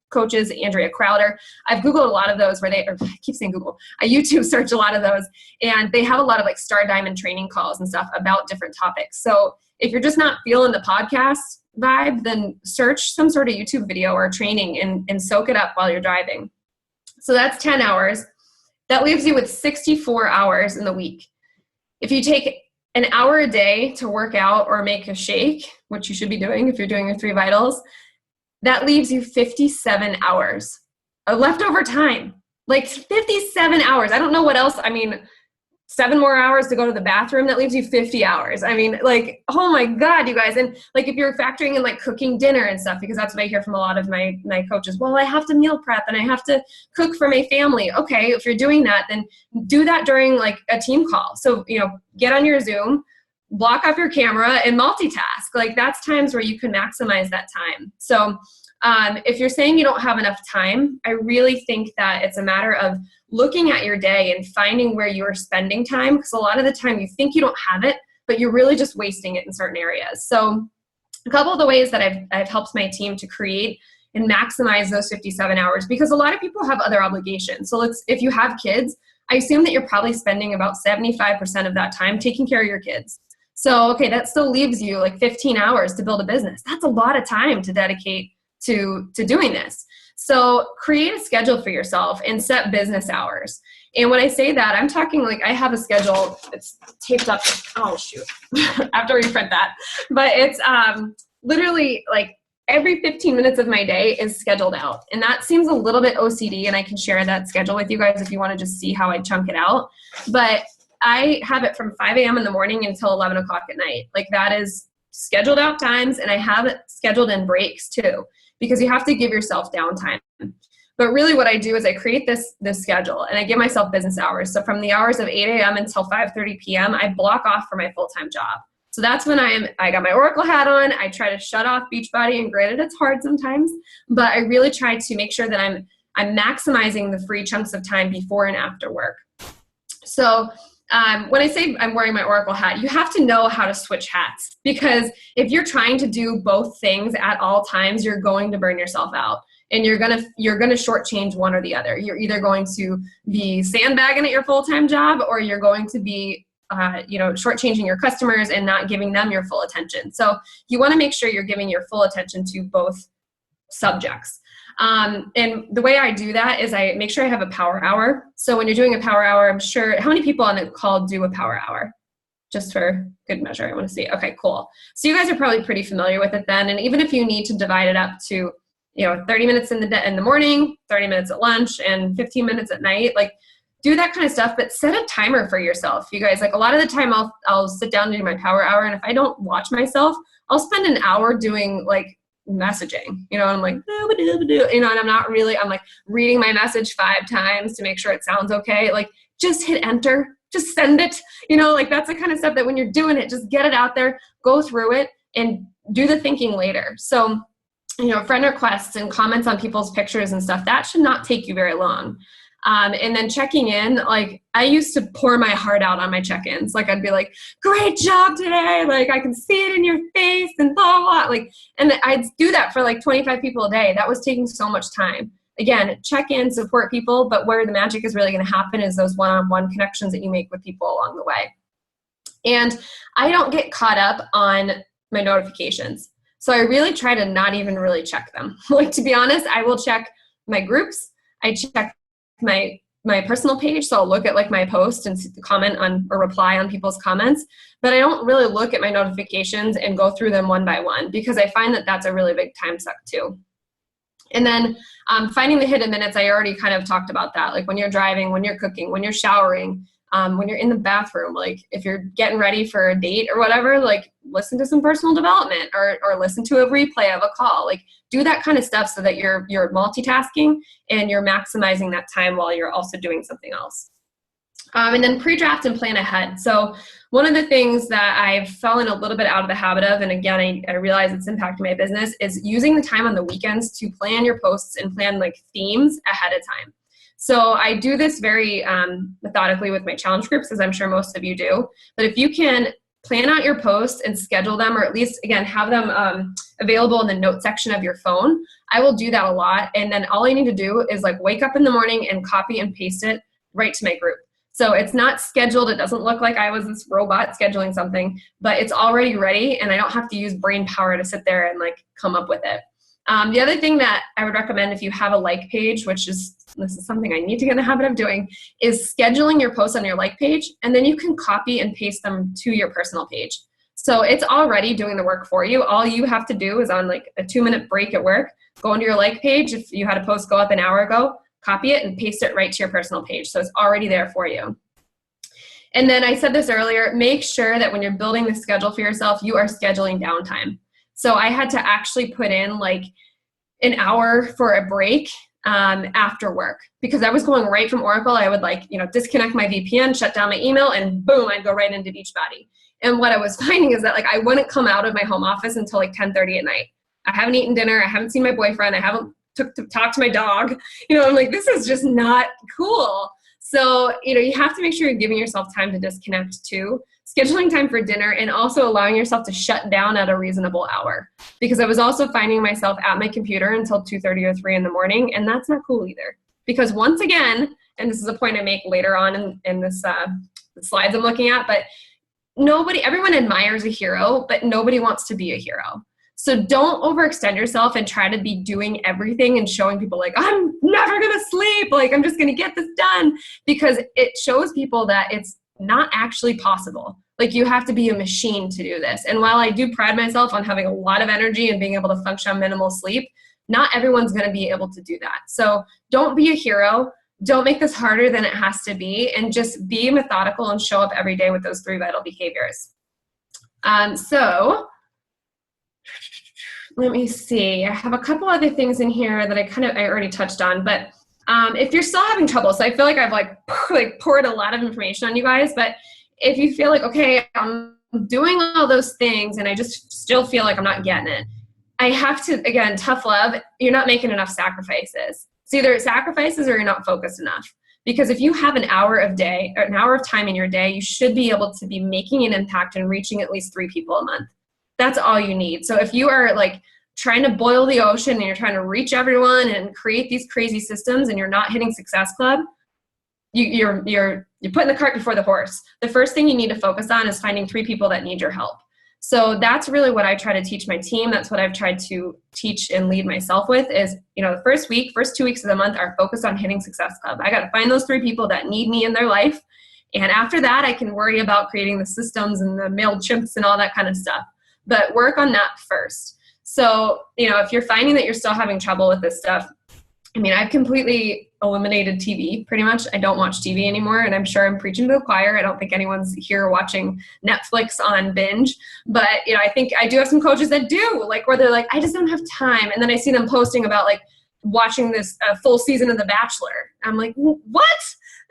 coaches, Andrea Crowder. I've Googled a lot of those I keep saying Google. I YouTube search a lot of those, and they have a lot of like Star Diamond training calls and stuff about different topics. So if you're just not feeling the podcast vibe, then search some sort of YouTube video or training and soak it up while you're driving. So that's 10 hours. That leaves you with 64 hours in the week. If you take an hour a day to work out or make a shake, which you should be doing if you're doing your 3 vitals, that leaves you 57 hours of leftover time. Like 57 hours. I don't know what else. 7 more hours to go to the bathroom, that leaves you 50 hours. Oh my God, you guys. And like, if you're factoring in like cooking dinner and stuff, because that's what I hear from a lot of my coaches. Well, I have to meal prep and I have to cook for my family. Okay, if you're doing that, then do that during like a team call. So, get on your Zoom, block off your camera and multitask. Like, that's times where you can maximize that time. So if you're saying you don't have enough time, I really think that it's a matter of looking at your day and finding where you're spending time, because a lot of the time you think you don't have it, but you're really just wasting it in certain areas. So a couple of the ways that I've helped my team to create and maximize those 57 hours, because a lot of people have other obligations. So if you have kids, I assume that you're probably spending about 75% of that time taking care of your kids. So, okay, that still leaves you like 15 hours to build a business. That's a lot of time to dedicate to doing this. So create a schedule for yourself and set business hours. And when I say that, I'm talking like I have a schedule. It's taped up. Oh, shoot. I have to reprint that. But it's literally like every 15 minutes of my day is scheduled out. And that seems a little bit OCD, and I can share that schedule with you guys if you want to just see how I chunk it out. But I have it from 5 a.m. in the morning until 11 o'clock at night. Like, that is scheduled out times, and I have it scheduled in breaks too, because you have to give yourself downtime. But really what I do is I create this schedule, and I give myself business hours. So from the hours of 8 a.m. until 5:30 p.m., I block off for my full-time job. So that's when I got my Oracle hat on. I try to shut off Beachbody, and granted, it's hard sometimes, but I really try to make sure that I'm maximizing the free chunks of time before and after work. So when I say I'm wearing my Oracle hat, you have to know how to switch hats, because if you're trying to do both things at all times, you're going to burn yourself out, and you're gonna shortchange one or the other. You're either going to be sandbagging at your full-time job, or you're going to be shortchanging your customers and not giving them your full attention. So you want to make sure you're giving your full attention to both subjects. And the way I do that is I make sure I have a power hour. So when you're doing a power hour, I'm sure, how many people on the call do a power hour? Just for good measure, I want to see. Okay, cool. So you guys are probably pretty familiar with it then. And even if you need to divide it up to, 30 minutes in the morning, 30 minutes at lunch, and 15 minutes at night, like, do that kind of stuff, but set a timer for yourself. You guys, like, a lot of the time I'll sit down to do my power hour, and if I don't watch myself, I'll spend an hour doing like messaging, and I'm like, and I'm like reading my message 5 times to make sure it sounds okay. Like, just hit enter, just send it, like, that's the kind of stuff that when you're doing it, just get it out there, go through it, and do the thinking later. So, friend requests and comments on people's pictures and stuff, that should not take you very long. And then checking in, like I used to pour my heart out on my check-ins. Like I'd be like, great job today. Like I can see it in your face and blah, blah, blah. Like, and I'd do that for like 25 people a day. That was taking so much time. Again, check in, support people, but where the magic is really going to happen is those one-on-one connections that you make with people along the way. And I don't get caught up on my notifications. So I really try to not even really check them. Like, to be honest, I will check my groups. I check my personal page. So I'll look at like my post and comment on or reply on people's comments, but I don't really look at my notifications and go through them one by one, because I find that that's a really big time suck too. And then finding the hidden minutes, I already kind of talked about that. Like when you're driving, when you're cooking, when you're showering, when you're in the bathroom, like if you're getting ready for a date or whatever, like listen to some personal development or listen to a replay of a call. Like do that kind of stuff so that you're multitasking and you're maximizing that time while you're also doing something else. And then pre-draft and plan ahead. So one of the things that I've fallen a little bit out of the habit of, and again, I realize it's impacting my business, is using the time on the weekends to plan your posts and plan like themes ahead of time. So I do this very methodically with my challenge groups, as I'm sure most of you do. But if you can plan out your posts and schedule them, or at least, again, have them available in the note section of your phone, I will do that a lot. And then all I need to do is like wake up in the morning and copy and paste it right to my group. So it's not scheduled. It doesn't look like I was this robot scheduling something, but it's already ready and I don't have to use brain power to sit there and like come up with it. The other thing that I would recommend if you have a like page, this is something I need to get in the habit of doing, is scheduling your posts on your like page, and then you can copy and paste them to your personal page. So it's already doing the work for you. All you have to do is on like a 2-minute break at work, go into your like page. If you had a post go up an hour ago, copy it and paste it right to your personal page. So it's already there for you. And then I said this earlier, make sure that when you're building the schedule for yourself, you are scheduling downtime. So I had to actually put in like an hour for a break after work, because I was going right from Oracle. I would disconnect my VPN, shut down my email, and boom, I'd go right into Beachbody. And what I was finding is that like I wouldn't come out of my home office until like 10:30 at night. I haven't eaten dinner. I haven't seen my boyfriend. I haven't talked to my dog. I'm like, this is just not cool. So, you have to make sure you're giving yourself time to disconnect too, scheduling time for dinner, and also allowing yourself to shut down at a reasonable hour. Because I was also finding myself at my computer until 2:30 or 3 in the morning, and that's not cool either. Because once again, and this is a point I make later on in this the slides I'm looking at, but everyone admires a hero, but nobody wants to be a hero. So don't overextend yourself and try to be doing everything and showing people like, I'm never going to sleep. Like, I'm just going to get this done, because it shows people that it's not actually possible. Like, you have to be a machine to do this. And while I do pride myself on having a lot of energy and being able to function on minimal sleep, not everyone's going to be able to do that. So don't be a hero. Don't make this harder than it has to be, and just be methodical and show up every day with those 3 vital behaviors. So let me see. I have a couple other things in here that I already touched on, but if you're still having trouble, so I feel like I've like poured a lot of information on you guys, but if you feel like, okay, I'm doing all those things and I just still feel like I'm not getting it, I have to, again, tough love, you're not making enough sacrifices. It's either sacrifices or you're not focused enough. Because if you have an hour of time in your day, you should be able to be making an impact and reaching at least 3 people a month. That's all you need. So if you are like trying to boil the ocean and you're trying to reach everyone and create these crazy systems and you're not hitting Success Club, you're putting the cart before the horse. The first thing you need to focus on is finding 3 people that need your help. So that's really what I try to teach my team. That's what I've tried to teach and lead myself with is, the first 2 weeks of the month are focused on hitting Success Club. I got to find those 3 people that need me in their life. And after that, I can worry about creating the systems and the MailChimps and all that kind of stuff. But work on that first. So, if you're finding that you're still having trouble with this stuff, I've completely eliminated TV pretty much. I don't watch TV anymore, and I'm sure I'm preaching to the choir. I don't think anyone's here watching Netflix on binge, but I think I do have some coaches that do, like where they're like, I just don't have time. And then I see them posting about like watching this full season of The Bachelor. I'm like, what?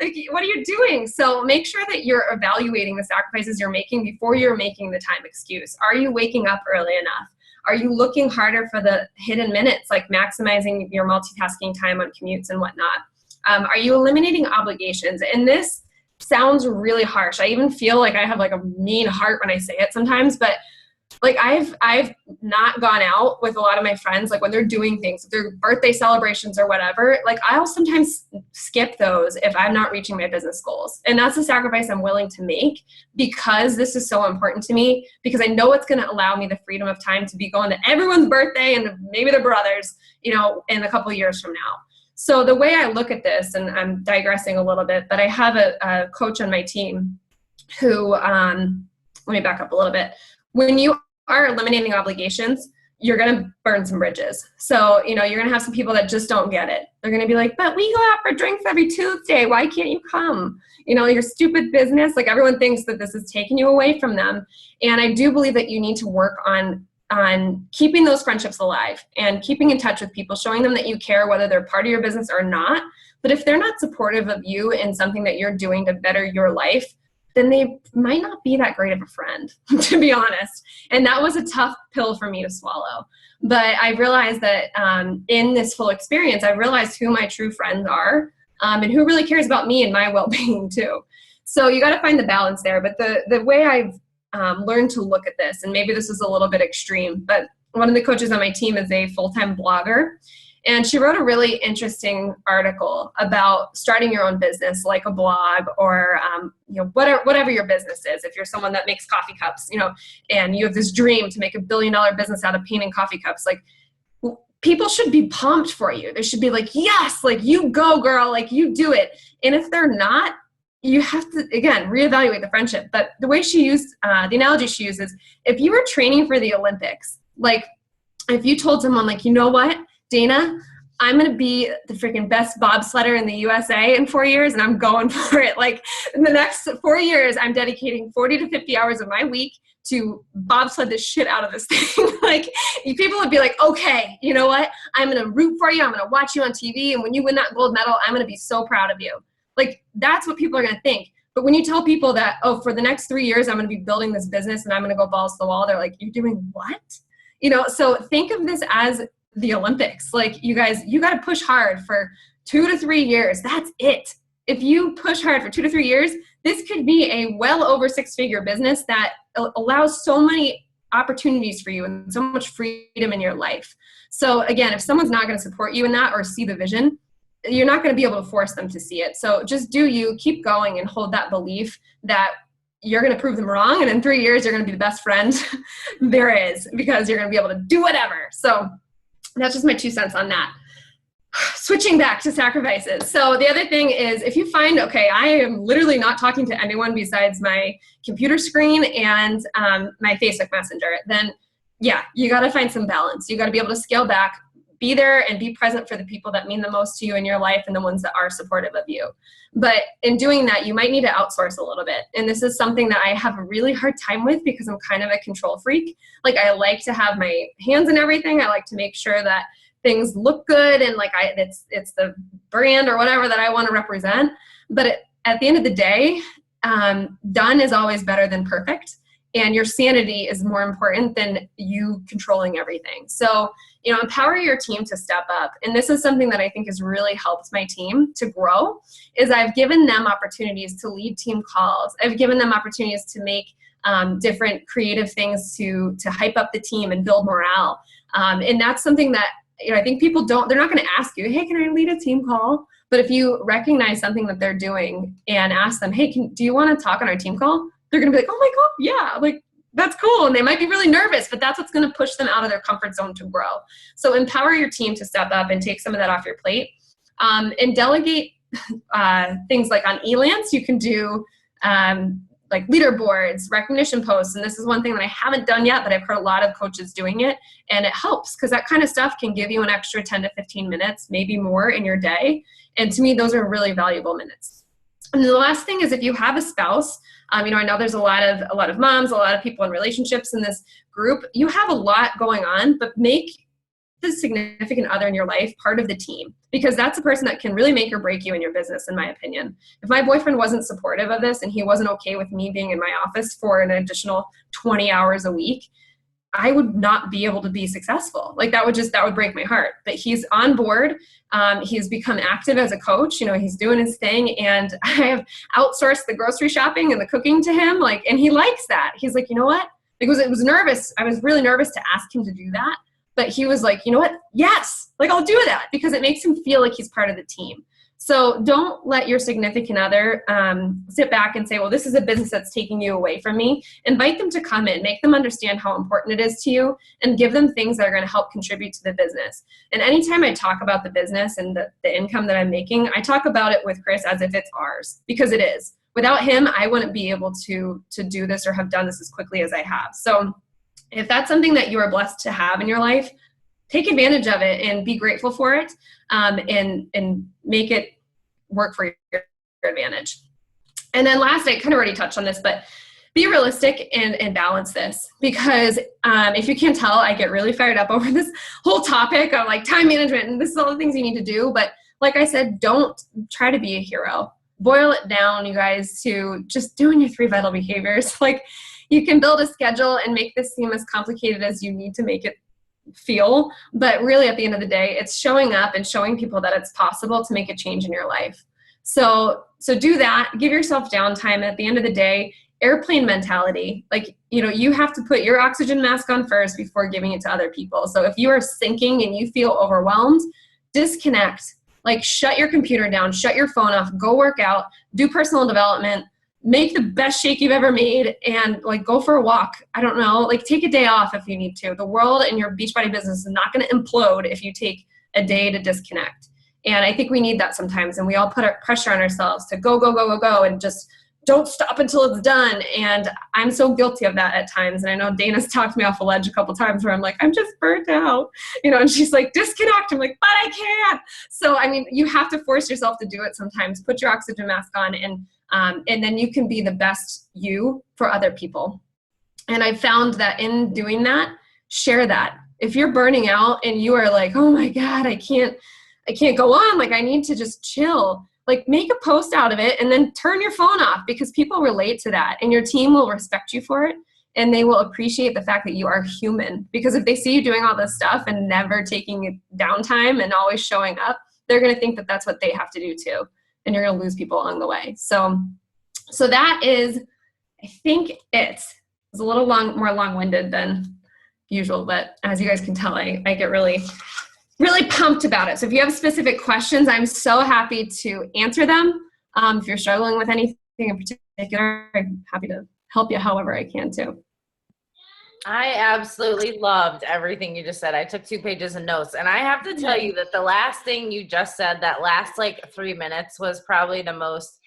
Like, what are you doing? So make sure that you're evaluating the sacrifices you're making before you're making the time excuse. Are you waking up early enough? Are you looking harder for the hidden minutes, like maximizing your multitasking time on commutes and whatnot? Are you eliminating obligations? And this sounds really harsh. I even feel like I have like a mean heart when I say it sometimes, but like I've not gone out with a lot of my friends, like when they're doing things, their birthday celebrations or whatever, like I'll sometimes skip those if I'm not reaching my business goals. And that's a sacrifice I'm willing to make because this is so important to me, because I know it's going to allow me the freedom of time to be going to everyone's birthday and maybe their brothers, you know, in a couple of years from now. So the way I look at this, and I'm digressing a little bit, but I have a coach on my team who, let me back up a little bit. When you are eliminating obligations, you're going to burn some bridges. So, you know, you're going to have some people that just don't get it. They're going to be like, but we go out for drinks every Tuesday. Why can't you come? You know, your stupid business. Like everyone thinks that this is taking you away from them. And I do believe that you need to work on keeping those friendships alive and keeping in touch with people, showing them that you care whether they're part of your business or not. But if they're not supportive of you in something that you're doing to better your life, then they might not be that great of a friend, to be honest. And that was a tough pill for me to swallow. But I realized that in this full experience, I realized who my true friends are and who really cares about me and my well-being too. So you got to find the balance there. But the way I've learned to look at this, and maybe this is a little bit extreme, but one of the coaches on my team is a full-time blogger. And she wrote a really interesting article about starting your own business, like a blog or, you know, whatever your business is. If you're someone that makes coffee cups, you know, and you have this dream to make $1 billion business out of painting coffee cups, like people should be pumped for you. They should be like, yes, like you go girl, like you do it. And if they're not, you have to, again, reevaluate the friendship. But the way she used, the analogy she uses, if you were training for the Olympics, like if you told someone like, you know what, Dana, I'm going to be the freaking best bobsledder in the USA in 4 years, and I'm going for it. Like in the next 4 years, I'm dedicating 40 to 50 hours of my week to bobsled the shit out of this thing. Like people would be like, okay, you know what? I'm going to root for you. I'm going to watch you on TV. And when you win that gold medal, I'm going to be so proud of you. Like that's what people are going to think. But when you tell people that, oh, for the next 3 years, I'm going to be building this business and I'm going to go balls to the wall, they're like, you're doing what? You know, so think of this as the Olympics. Like you guys, you got to push hard for 2 to 3 years. That's it. If you push hard for 2 to 3 years, this could be a well over 6-figure business that allows so many opportunities for you and so much freedom in your life. So again, if someone's not going to support you in that or see the vision, you're not going to be able to force them to see it. So just do you, keep going and hold that belief that you're going to prove them wrong. And in 3 years, you're going to be the best friend there is, because you're going to be able to do whatever. So that's just my 2 cents on that. Switching back to sacrifices. So the other thing is, if you find, okay, I am literally not talking to anyone besides my computer screen and my Facebook Messenger, then yeah, you got to find some balance. You got to be able to scale back, be there and be present for the people that mean the most to you in your life and the ones that are supportive of you. But in doing that, you might need to outsource a little bit. And this is something that I have a really hard time with because I'm kind of a control freak. Like I like to have my hands in everything. I like to make sure that things look good and like it's the brand or whatever that I want to represent. But at the end of the day, done is always better than perfect. And your sanity is more important than you controlling everything. So, you know, empower your team to step up. And this is something that I think has really helped my team to grow, is I've given them opportunities to lead team calls. I've given them opportunities to make different creative things to hype up the team and build morale. And that's something that, you know, I think people they're not going to ask you, hey, can I lead a team call? But if you recognize something that they're doing and ask them, hey, do you want to talk on our team call? They're going to be like, oh my God, yeah, like that's cool. And they might be really nervous, but that's what's going to push them out of their comfort zone to grow. So empower your team to step up and take some of that off your plate, and delegate things like on Elance. You can do like leaderboards, recognition posts. And this is one thing that I haven't done yet, but I've heard a lot of coaches doing it, and it helps because that kind of stuff can give you an extra 10 to 15 minutes, maybe more in your day. And to me, those are really valuable minutes. And the last thing is, if you have a spouse, you know, I know there's a lot of moms, a lot of people in relationships in this group. You have a lot going on, but make the significant other in your life part of the team, because that's the person that can really make or break you in your business, in my opinion. If my boyfriend wasn't supportive of this and he wasn't okay with me being in my office for an additional 20 hours a week, I would not be able to be successful. Like that would break my heart. But he's on board. He's become active as a coach. You know, he's doing his thing, and I have outsourced the grocery shopping and the cooking to him. like, and he likes that. He's like, you know what? Because I was really nervous to ask him to do that. But he was like, you know what? Yes, like I'll do that, because it makes him feel like he's part of the team. So don't let your significant other sit back and say, well, this is a business that's taking you away from me. Invite them to come in, make them understand how important it is to you, and give them things that are going to help contribute to the business. And anytime I talk about the business and the income that I'm making, I talk about it with Chris as if it's ours, because it is. Without him, I wouldn't be able to do this or have done this as quickly as I have. So if that's something that you are blessed to have in your life, take advantage of it and be grateful for it, and make it work for your advantage. And then last, I kind of already touched on this, but be realistic and balance this, because if you can't tell, I get really fired up over this whole topic of like time management, and this is all the things you need to do. But like I said, don't try to be a hero. Boil it down, you guys, to just doing your 3 vital behaviors. Like, you can build a schedule and make this seem as complicated as you need to make it feel, but really at the end of the day, it's showing up and showing people that it's possible to make a change in your life. So do that. Give yourself downtime. At the end of the day, airplane mentality. Like, you know, you have to put your oxygen mask on first before giving it to other people. So if you are sinking and you feel overwhelmed, disconnect. Like, shut your computer down, shut your phone off, go work out, do personal development, make the best shake you've ever made, and like go for a walk. I don't know, like take a day off if you need to. The world and your Beachbody business is not going to implode if you take a day to disconnect. And I think we need that sometimes. And we all put our pressure on ourselves to go, and just don't stop until it's done. And I'm so guilty of that at times. And I know Dana's talked me off a ledge a couple times where I'm like, I'm just burnt out, you know, and she's like, disconnect. I'm like, but I can't. So, I mean, you have to force yourself to do it sometimes. Put your oxygen mask on, and then you can be the best you for other people. And I've found that in doing that, share that. If you're burning out and you are like, oh my God, I can't go on. Like, I need to just chill. Like, make a post out of it and then turn your phone off, because people relate to that, and your team will respect you for it. And they will appreciate the fact that you are human, because if they see you doing all this stuff and never taking downtime and always showing up, they're going to think that that's what they have to do too. And you're going to lose people along the way. So that is, I think it's a little more long-winded than usual, but as you guys can tell, I get really pumped about it. So if you have specific questions, I'm so happy to answer them. If you're struggling with anything in particular, I'm happy to help you however I can too. I absolutely loved everything you just said. I took 2 pages of notes, and I have to tell you that the last thing you just said, that last like 3 minutes, was probably the most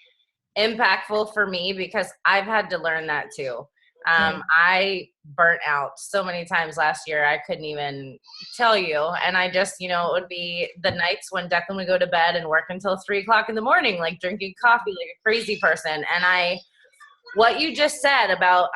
impactful for me, because I've had to learn that too. I burnt out so many times last year, I couldn't even tell you. And I just, you know, it would be the nights when Declan would go to bed and work until 3 o'clock in the morning, like drinking coffee like a crazy person. And what you just said about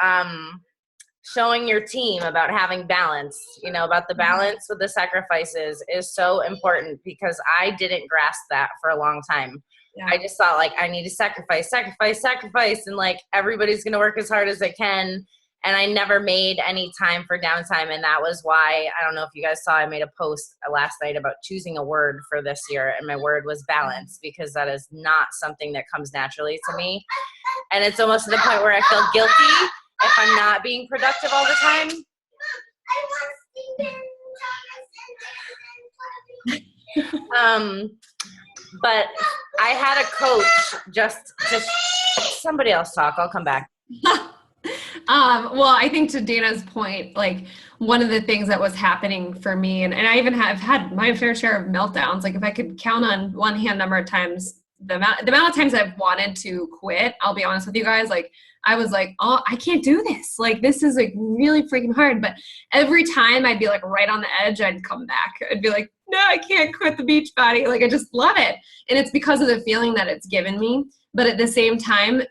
showing your team about having balance, you know, about the balance with the sacrifices is so important, because I didn't grasp that for a long time. Yeah. I just thought like I need to sacrifice. And like everybody's going to work as hard as they can. And I never made any time for downtime. And that was why, I don't know if you guys saw, I made a post last night about choosing a word for this year. And my word was balance, because that is not something that comes naturally to me. And it's almost to the point where I feel guilty if I'm not being productive all the time. But I had a coach, just somebody else talk. I'll come back. Well, I think to Dana's point, like one of the things that was happening for me, and I even have had my fair share of meltdowns. Like if I could count on one hand number of times, the amount of times I've wanted to quit, I'll be honest with you guys, like I was like, oh, I can't do this. Like, this is like really freaking hard. But every time I'd be like right on the edge, I'd come back. I'd be like, no, I can't quit the Beachbody. Like, I just love it. And it's because of the feeling that it's given me. But at the same time,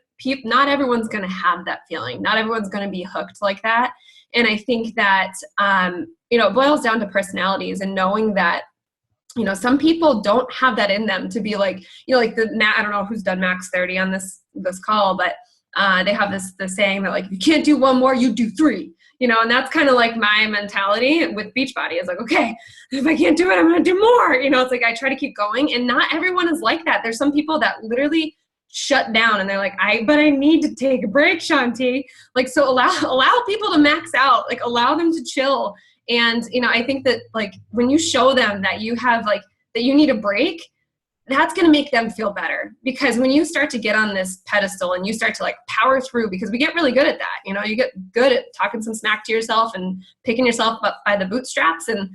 not everyone's going to have that feeling. Not everyone's going to be hooked like that. And I think that, it boils down to personalities and knowing that, some people don't have that in them to be like, like I don't know who's done max 30 on this call, but they have this saying that like, if you can't do one more, you do 3, And that's kind of like my mentality with Beachbody. It's like, okay, if I can't do it, I'm going to do more. It's like, I try to keep going, and not everyone is like that. There's some people that literally shut down and they're like, but I need to take a break, Shanti. Like, so allow people to max out, like allow them to chill. And, I think that like when you show them that you have like, that you need a break, that's going to make them feel better. Because when you start to get on this pedestal and you start to like power through, because we get really good at that, you get good at talking some smack to yourself and picking yourself up by the bootstraps. And,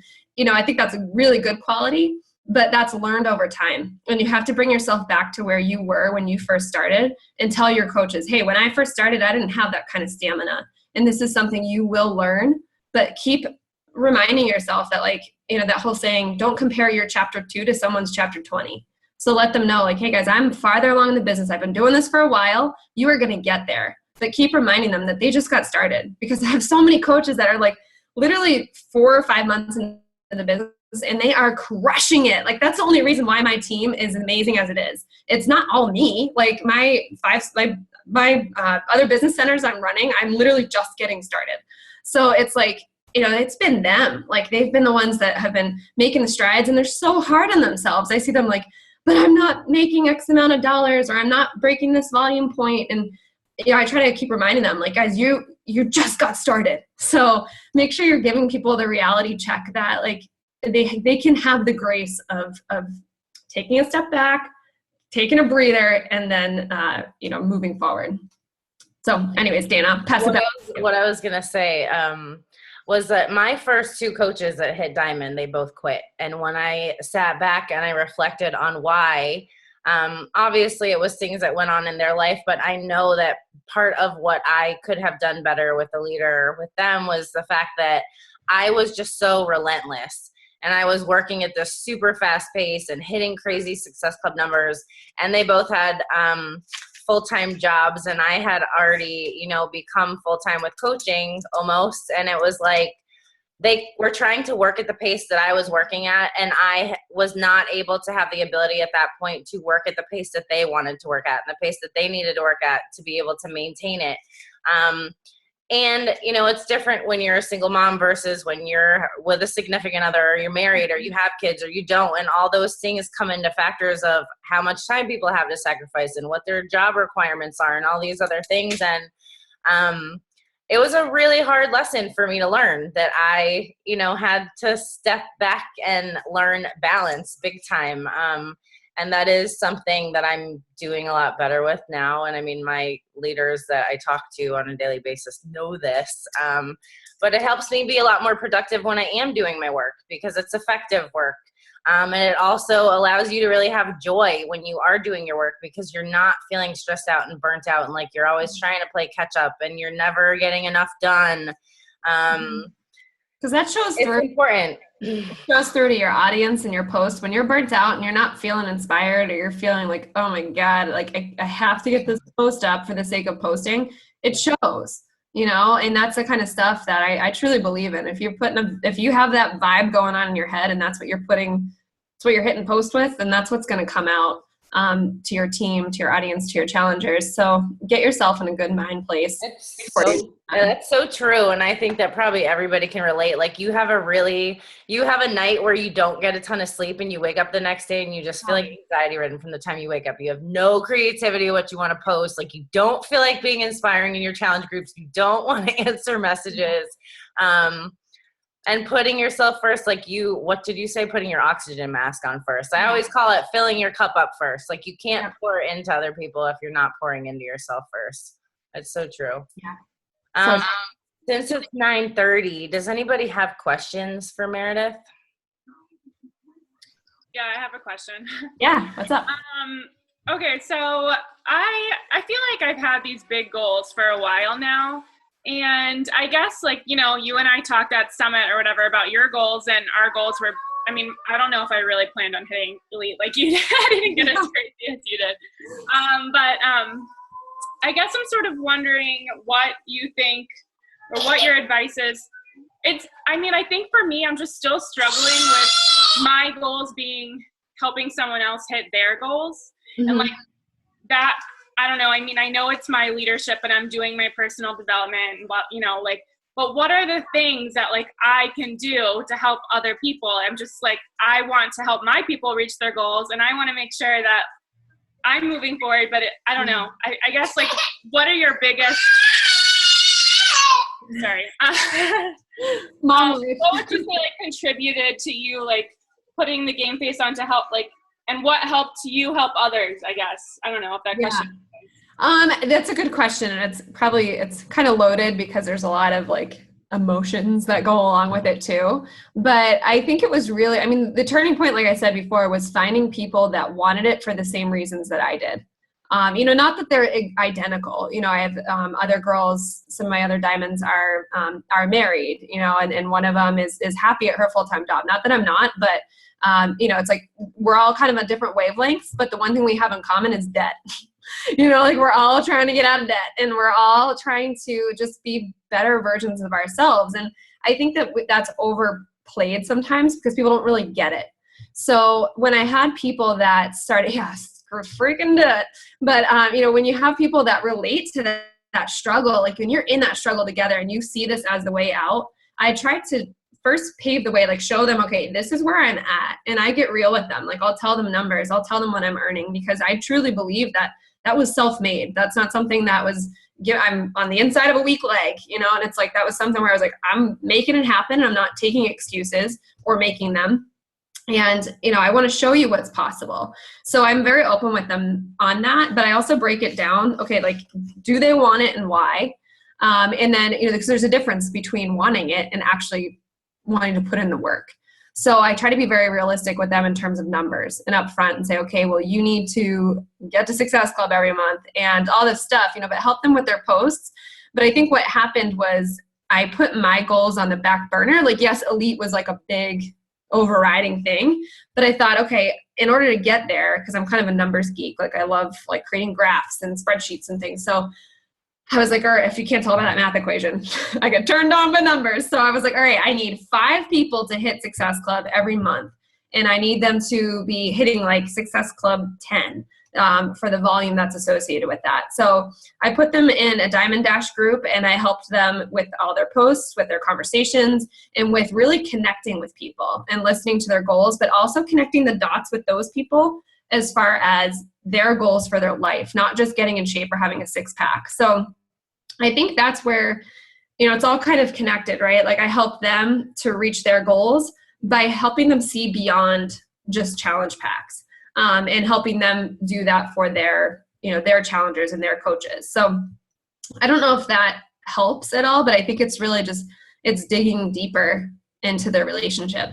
I think that's a really good quality, but that's learned over time. And you have to bring yourself back to where you were when you first started and tell your coaches, hey, when I first started, I didn't have that kind of stamina. And this is something you will learn, but keep reminding yourself that like, that whole saying, don't compare your chapter 2 to someone's chapter 20. So let them know, like, hey guys, I'm farther along in the business. I've been doing this for a while. You are going to get there. But keep reminding them that they just got started, because I have so many coaches that are like literally 4 or 5 months in the business and they are crushing it. Like, that's the only reason why my team is amazing as it is. It's not all me. Like my other business centers I'm running, I'm literally just getting started. So it's like, it's been them. Like, they've been the ones that have been making the strides, and they're so hard on themselves. I see them like, but I'm not making X amount of dollars, or I'm not breaking this volume point. And, I try to keep reminding them, like, guys, you just got started. So make sure you're giving people the reality check that like they can have the grace of taking a step back, taking a breather, and then, moving forward. So anyways, Dana, pass it back. What I was going to say, was that my first 2 coaches that hit Diamond, they both quit. And when I sat back and I reflected on why, obviously it was things that went on in their life, but I know that part of what I could have done better with the leader with them was the fact that I was just so relentless. And I was working at this super fast pace and hitting crazy Success Club numbers. And they both had full-time jobs, and I had already, become full-time with coaching almost. And it was like, they were trying to work at the pace that I was working at, and I was not able to have the ability at that point to work at the pace that they wanted to work at and the pace that they needed to work at to be able to maintain it. And, it's different when you're a single mom versus when you're with a significant other, or you're married, or you have kids, or you don't. And all those things come into factors of how much time people have to sacrifice and what their job requirements are and all these other things. And it was a really hard lesson for me to learn, that I, had to step back and learn balance big time. And that is something that I'm doing a lot better with now. And I mean, my leaders that I talk to on a daily basis know this. But it helps me be a lot more productive when I am doing my work, because it's effective work. And it also allows you to really have joy when you are doing your work, because you're not feeling stressed out and burnt out and like you're always trying to play catch up and you're never getting enough done. Because that shows through. It's important. It shows through to your audience and your post. When you're burnt out and you're not feeling inspired, or you're feeling like, oh my God, like I have to get this post up for the sake of posting, it shows, and that's the kind of stuff that I truly believe in. If you have that vibe going on in your head and that's what you're hitting post with, then that's what's going to come out to your team, to your audience, to your challengers. So get yourself in a good mind place. That's so true. And I think that probably everybody can relate. Like, you have a night where you don't get a ton of sleep and you wake up the next day and you just feel like anxiety ridden from the time you wake up. You have no creativity what you want to post. Like, you don't feel like being inspiring in your challenge groups. You don't want to answer messages. And putting yourself first, like what did you say? Putting your oxygen mask on first. I always call it filling your cup up first. Like, you can't pour into other people if you're not pouring into yourself first. That's so true. Yeah. Since it's 9:30, does anybody have questions for Meredith? Yeah, I have a question. Yeah, what's up? Okay, so I feel like I've had these big goals for a while now. And I guess, like, you and I talked at Summit or whatever about your goals, and our goals were, I mean, I don't know if I really planned on hitting elite like you did. I didn't get as crazy as you did. But I guess I'm sort of wondering what you think, or what your advice is. I think for me, I'm just still struggling with my goals being helping someone else hit their goals. Mm-hmm. And like that, I don't know. I mean, I know it's my leadership and I'm doing my personal development and, like, but what are the things that like I can do to help other people? I'm just like, I want to help my people reach their goals, and I want to make sure that I'm moving forward, but I don't know. I guess like, what are your biggest, sorry. Mom, what would you say like contributed to you like putting the game face on to help like, and what helped you help others, I guess? I don't know if that question. That's a good question. And it's kind of loaded because there's a lot of like emotions that go along with it too. But I think it was really, I mean, the turning point, like I said before, was finding people that wanted it for the same reasons that I did. Not that they're identical. I have other girls, some of my other diamonds are married, and one of them is happy at her full-time job. Not that I'm not, but it's like we're all kind of on different wavelengths, but the one thing we have in common is debt. Like we're all trying to get out of debt, and we're all trying to just be better versions of ourselves. And I think that that's overplayed sometimes because people don't really get it. So when I had people that started, screw freaking debt, but when you have people that relate to that struggle, like when you're in that struggle together and you see this as the way out, I try to first pave the way, like show them, okay, this is where I'm at, and I get real with them. Like I'll tell them numbers, I'll tell them what I'm earning, because I truly believe that was self-made. That's not something that was, I'm on the inside of a weak leg, and it's like, that was something where I was like, I'm making it happen. I'm not taking excuses or making them. And, I want to show you what's possible. So I'm very open with them on that, but I also break it down. Okay, like, do they want it and why? And then, because there's a difference between wanting it and actually wanting to put in the work. So I try to be very realistic with them in terms of numbers and upfront and say, okay, well, you need to get to Success Club every month and all this stuff, but help them with their posts. But I think what happened was I put my goals on the back burner. Like, yes, elite was like a big overriding thing, but I thought, okay, in order to get there, because I'm kind of a numbers geek, like I love like creating graphs and spreadsheets and things. So I was like, all right, if you can't tell by that math equation, I get turned on by numbers. So I was like, all right, I need 5 people to hit Success Club every month. And I need them to be hitting like Success Club 10 for the volume that's associated with that. So I put them in a Diamond Dash group, and I helped them with all their posts, with their conversations, and with really connecting with people and listening to their goals, but also connecting the dots with those people as far as their goals for their life, not just getting in shape or having a 6-pack. So I think that's where, it's all kind of connected, right? Like I help them to reach their goals by helping them see beyond just challenge packs, and helping them do that for their challengers and their coaches. So I don't know if that helps at all, but I think it's really just, it's digging deeper into their relationship.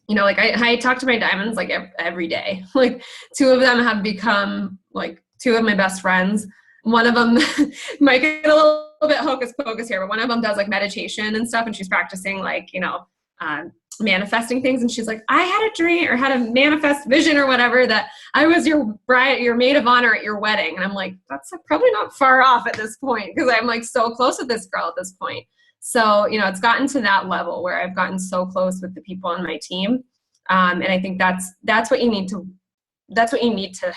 Like I talk to my diamonds like every day. Like 2 of them have become like 2 of my best friends. One of them might get a little bit hocus pocus here, but one of them does like meditation and stuff, and she's practicing like, manifesting things. And she's like, I had a dream or had a manifest vision or whatever that I was your bride, your maid of honor at your wedding. And I'm like, that's probably not far off at this point, because I'm like so close with this girl at this point. So, it's gotten to that level where I've gotten so close with the people on my team. And I think that's what you need to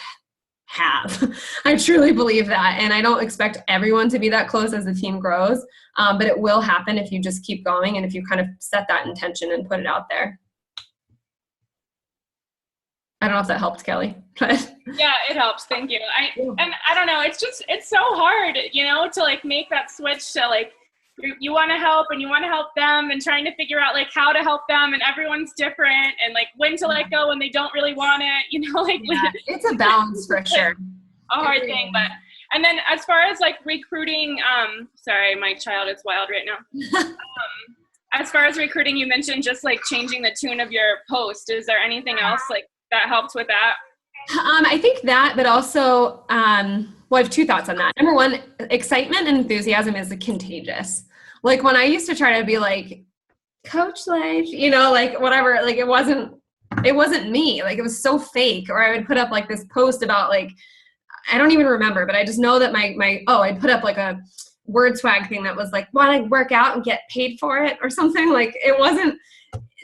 have. I truly believe that. And I don't expect everyone to be that close as the team grows. But it will happen if you just keep going and if you kind of set that intention and put it out there. I don't know if that helped, Kelly. Yeah, it helps. Thank you. And I don't know, it's so hard, to like make that switch to like, you want to help and you want to help them, and trying to figure out like how to help them, and everyone's different, and like when to let go when they don't really want it, like it's a balance for sure. A hard thing. But and then as far as like recruiting, sorry, my child is wild right now. As far as recruiting, you mentioned just like changing the tune of your post. Is there anything else like that helps with that? I think that, but also, I have 2 thoughts on that. Number 1, excitement and enthusiasm is contagious. Like when I used to try to be like coach life, like whatever, like it wasn't me. Like it was so fake. Or I would put up like this post about like, I don't even remember, but I just know that I'd put up like a word swag thing that was like, want to work out and get paid for it or something. Like it wasn't,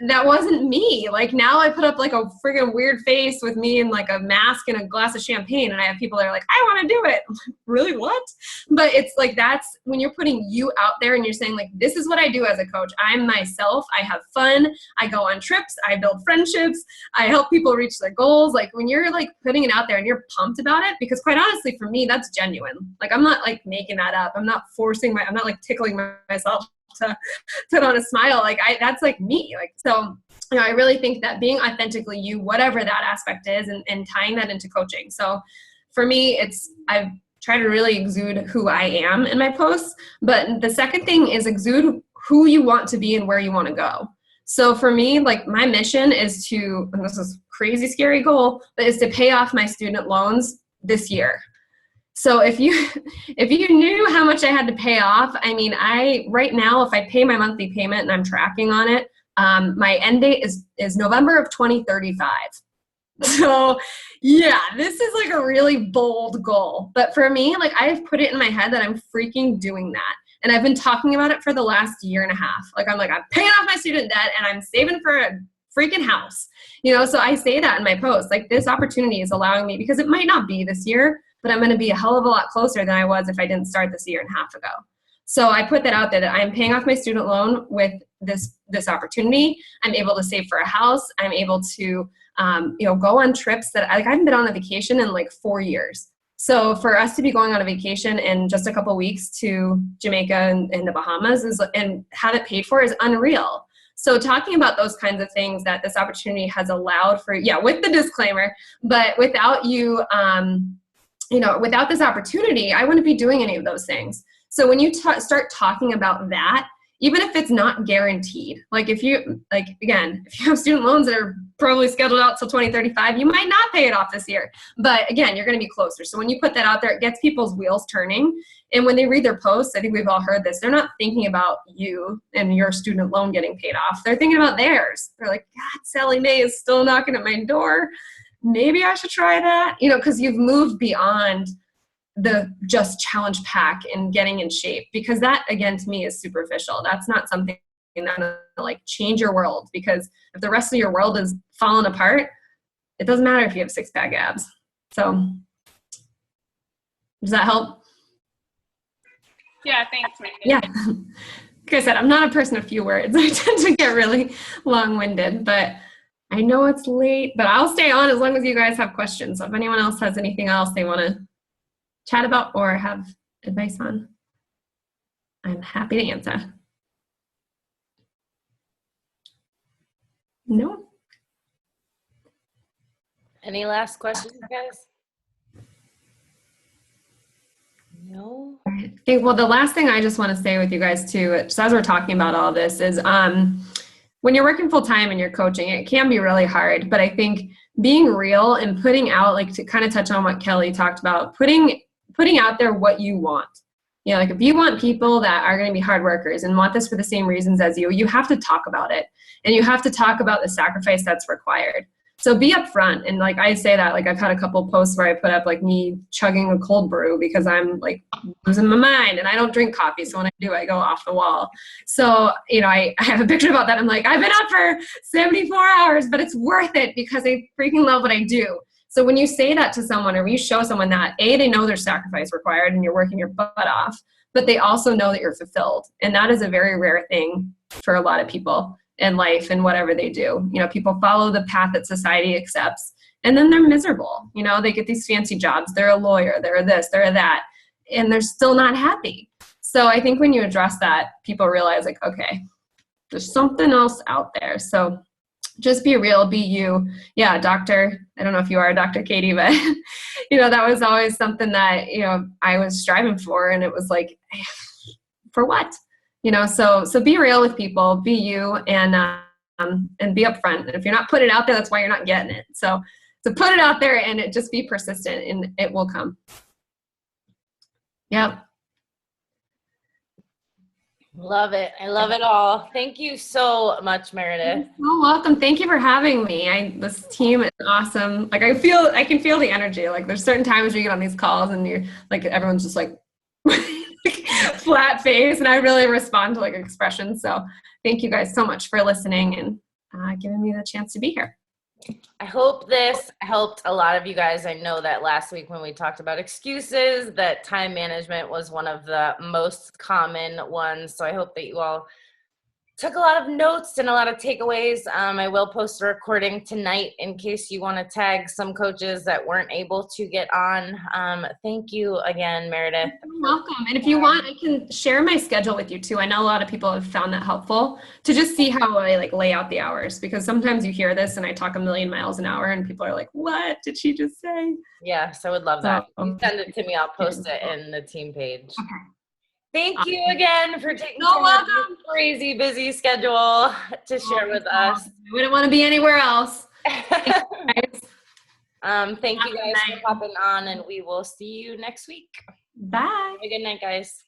that wasn't me. Like now I put up like a friggin' weird face with me and like a mask and a glass of champagne, and I have people that are like, I want to do it. I'm like, really, what? But it's like, that's when you're putting you out there and you're saying like, this is what I do as a coach. I'm myself. I have fun. I go on trips. I build friendships. I help people reach their goals. Like when you're like putting it out there and you're pumped about it, because quite honestly for me, that's genuine. Like I'm not like making that up. I'm not I'm not like tickling myself to put on a smile. Like that's like me. Like, so, you know, I really think that being authentically you, whatever that aspect is, and tying that into coaching. So for me, I've tried to really exude who I am in my posts, but the second thing is exude who you want to be and where you want to go. So for me, like my mission is to, and this is a crazy, scary goal, but is to pay off my student loans this year. So if you knew how much I had to pay off, I mean, right now, if I pay my monthly payment and I'm tracking on it, my end date is November of 2035. So yeah, this is like a really bold goal. But for me, like I've put it in my head that I'm freaking doing that. And I've been talking about it for the last year and a half. Like I'm paying off my student debt and I'm saving for a freaking house. You know, so I say that in my post, like this opportunity is allowing me, because it might not be this year, but I'm going to be a hell of a lot closer than I was if I didn't start this year and a half ago. So I put that out there that I'm paying off my student loan with this opportunity. I'm able to save for a house. I'm able to, you know, go on trips that I haven't been on a vacation in like 4 years. So for us to be going on a vacation in just a couple weeks to Jamaica and the Bahamas and have it paid for is unreal. So talking about those kinds of things that this opportunity has allowed for, yeah, with the disclaimer, but without you, you know, without this opportunity, I wouldn't be doing any of those things. So when you start talking about that, even if it's not guaranteed, like if you have student loans that are probably scheduled out till 2035, you might not pay it off this year. But again, you're going to be closer. So when you put that out there, it gets people's wheels turning. And when they read their posts, I think we've all heard this, they're not thinking about you and your student loan getting paid off. They're thinking about theirs. They're like, God, Sally Mae is still knocking at my door. Maybe I should try that, you know, because you've moved beyond the just challenge pack and getting in shape, because that again to me is superficial. That's not something that's gonna like change your world, because if the rest of your world is falling apart, it doesn't matter if you have 6-pack abs. So does that help? Yeah, thanks, Meredith. Yeah. Like I said, I'm not a person of few words. I tend to get really long-winded, but I know it's late, but I'll stay on as long as you guys have questions. So if anyone else has anything else they want to chat about or have advice on, I'm happy to answer. No? Any last questions, guys? No? Okay, well, the last thing I just want to say with you guys too, just as we're talking about all this, is when you're working full time and you're coaching, it can be really hard. But I think being real and putting out, like to kind of touch on what Kelly talked about, putting out there what you want. You know, like if you want people that are going to be hard workers and want this for the same reasons as you have to talk about it. And you have to talk about the sacrifice that's required. So be upfront. And like I say that, like I've had a couple posts where I put up like me chugging a cold brew because I'm like losing my mind and I don't drink coffee. So when I do, I go off the wall. So, you know, I have a picture about that. I'm like, I've been up for 74 hours, but it's worth it because I freaking love what I do. So when you say that to someone, or when you show someone that, A, they know there's sacrifice required and you're working your butt off, but they also know that you're fulfilled. And that is a very rare thing for a lot of people in life and whatever they do. You know, people follow the path that society accepts and then they're miserable. You know, they get these fancy jobs. They're a lawyer, they're this, they're that, and they're still not happy. So I think when you address that, people realize like, okay, there's something else out there. So just be real, be you. Yeah, doctor, I don't know if you are Dr. Katie, but you know, that was always something that, you know, I was striving for. And it was like, for what? You know, so be real with people, be you, and be upfront. And if you're not putting it out there, that's why you're not getting it. So put it out there and it just be persistent and it will come. Yep. Love it. I love it all. Thank you so much, Meredith. You're so welcome. Thank you for having me. This team is awesome. Like I can feel the energy. Like there's certain times you get on these calls and you're like, everyone's just like flat face, and I really respond to like expressions. So thank you guys so much for listening, and giving me the chance to be here. I hope this helped a lot of you guys. I know that last week when we talked about excuses, that time management was one of the most common ones. So I hope that you all took a lot of notes and a lot of takeaways. I will post a recording tonight in case you want to tag some coaches that weren't able to get on. Thank you again, Meredith. You're welcome. And if you want, I can share my schedule with you too. I know a lot of people have found that helpful to just see how I like lay out the hours, because sometimes you hear this and I talk a million miles an hour and people are like, what did she just say? Yes, I would love that. You send it to me, I'll post it in the team page. Okay. Thank you again for taking time out of your crazy busy schedule to share with us. I wouldn't want to be anywhere else. Thank you guys for hopping on, and we will see you next week. Bye. Have a good night, guys.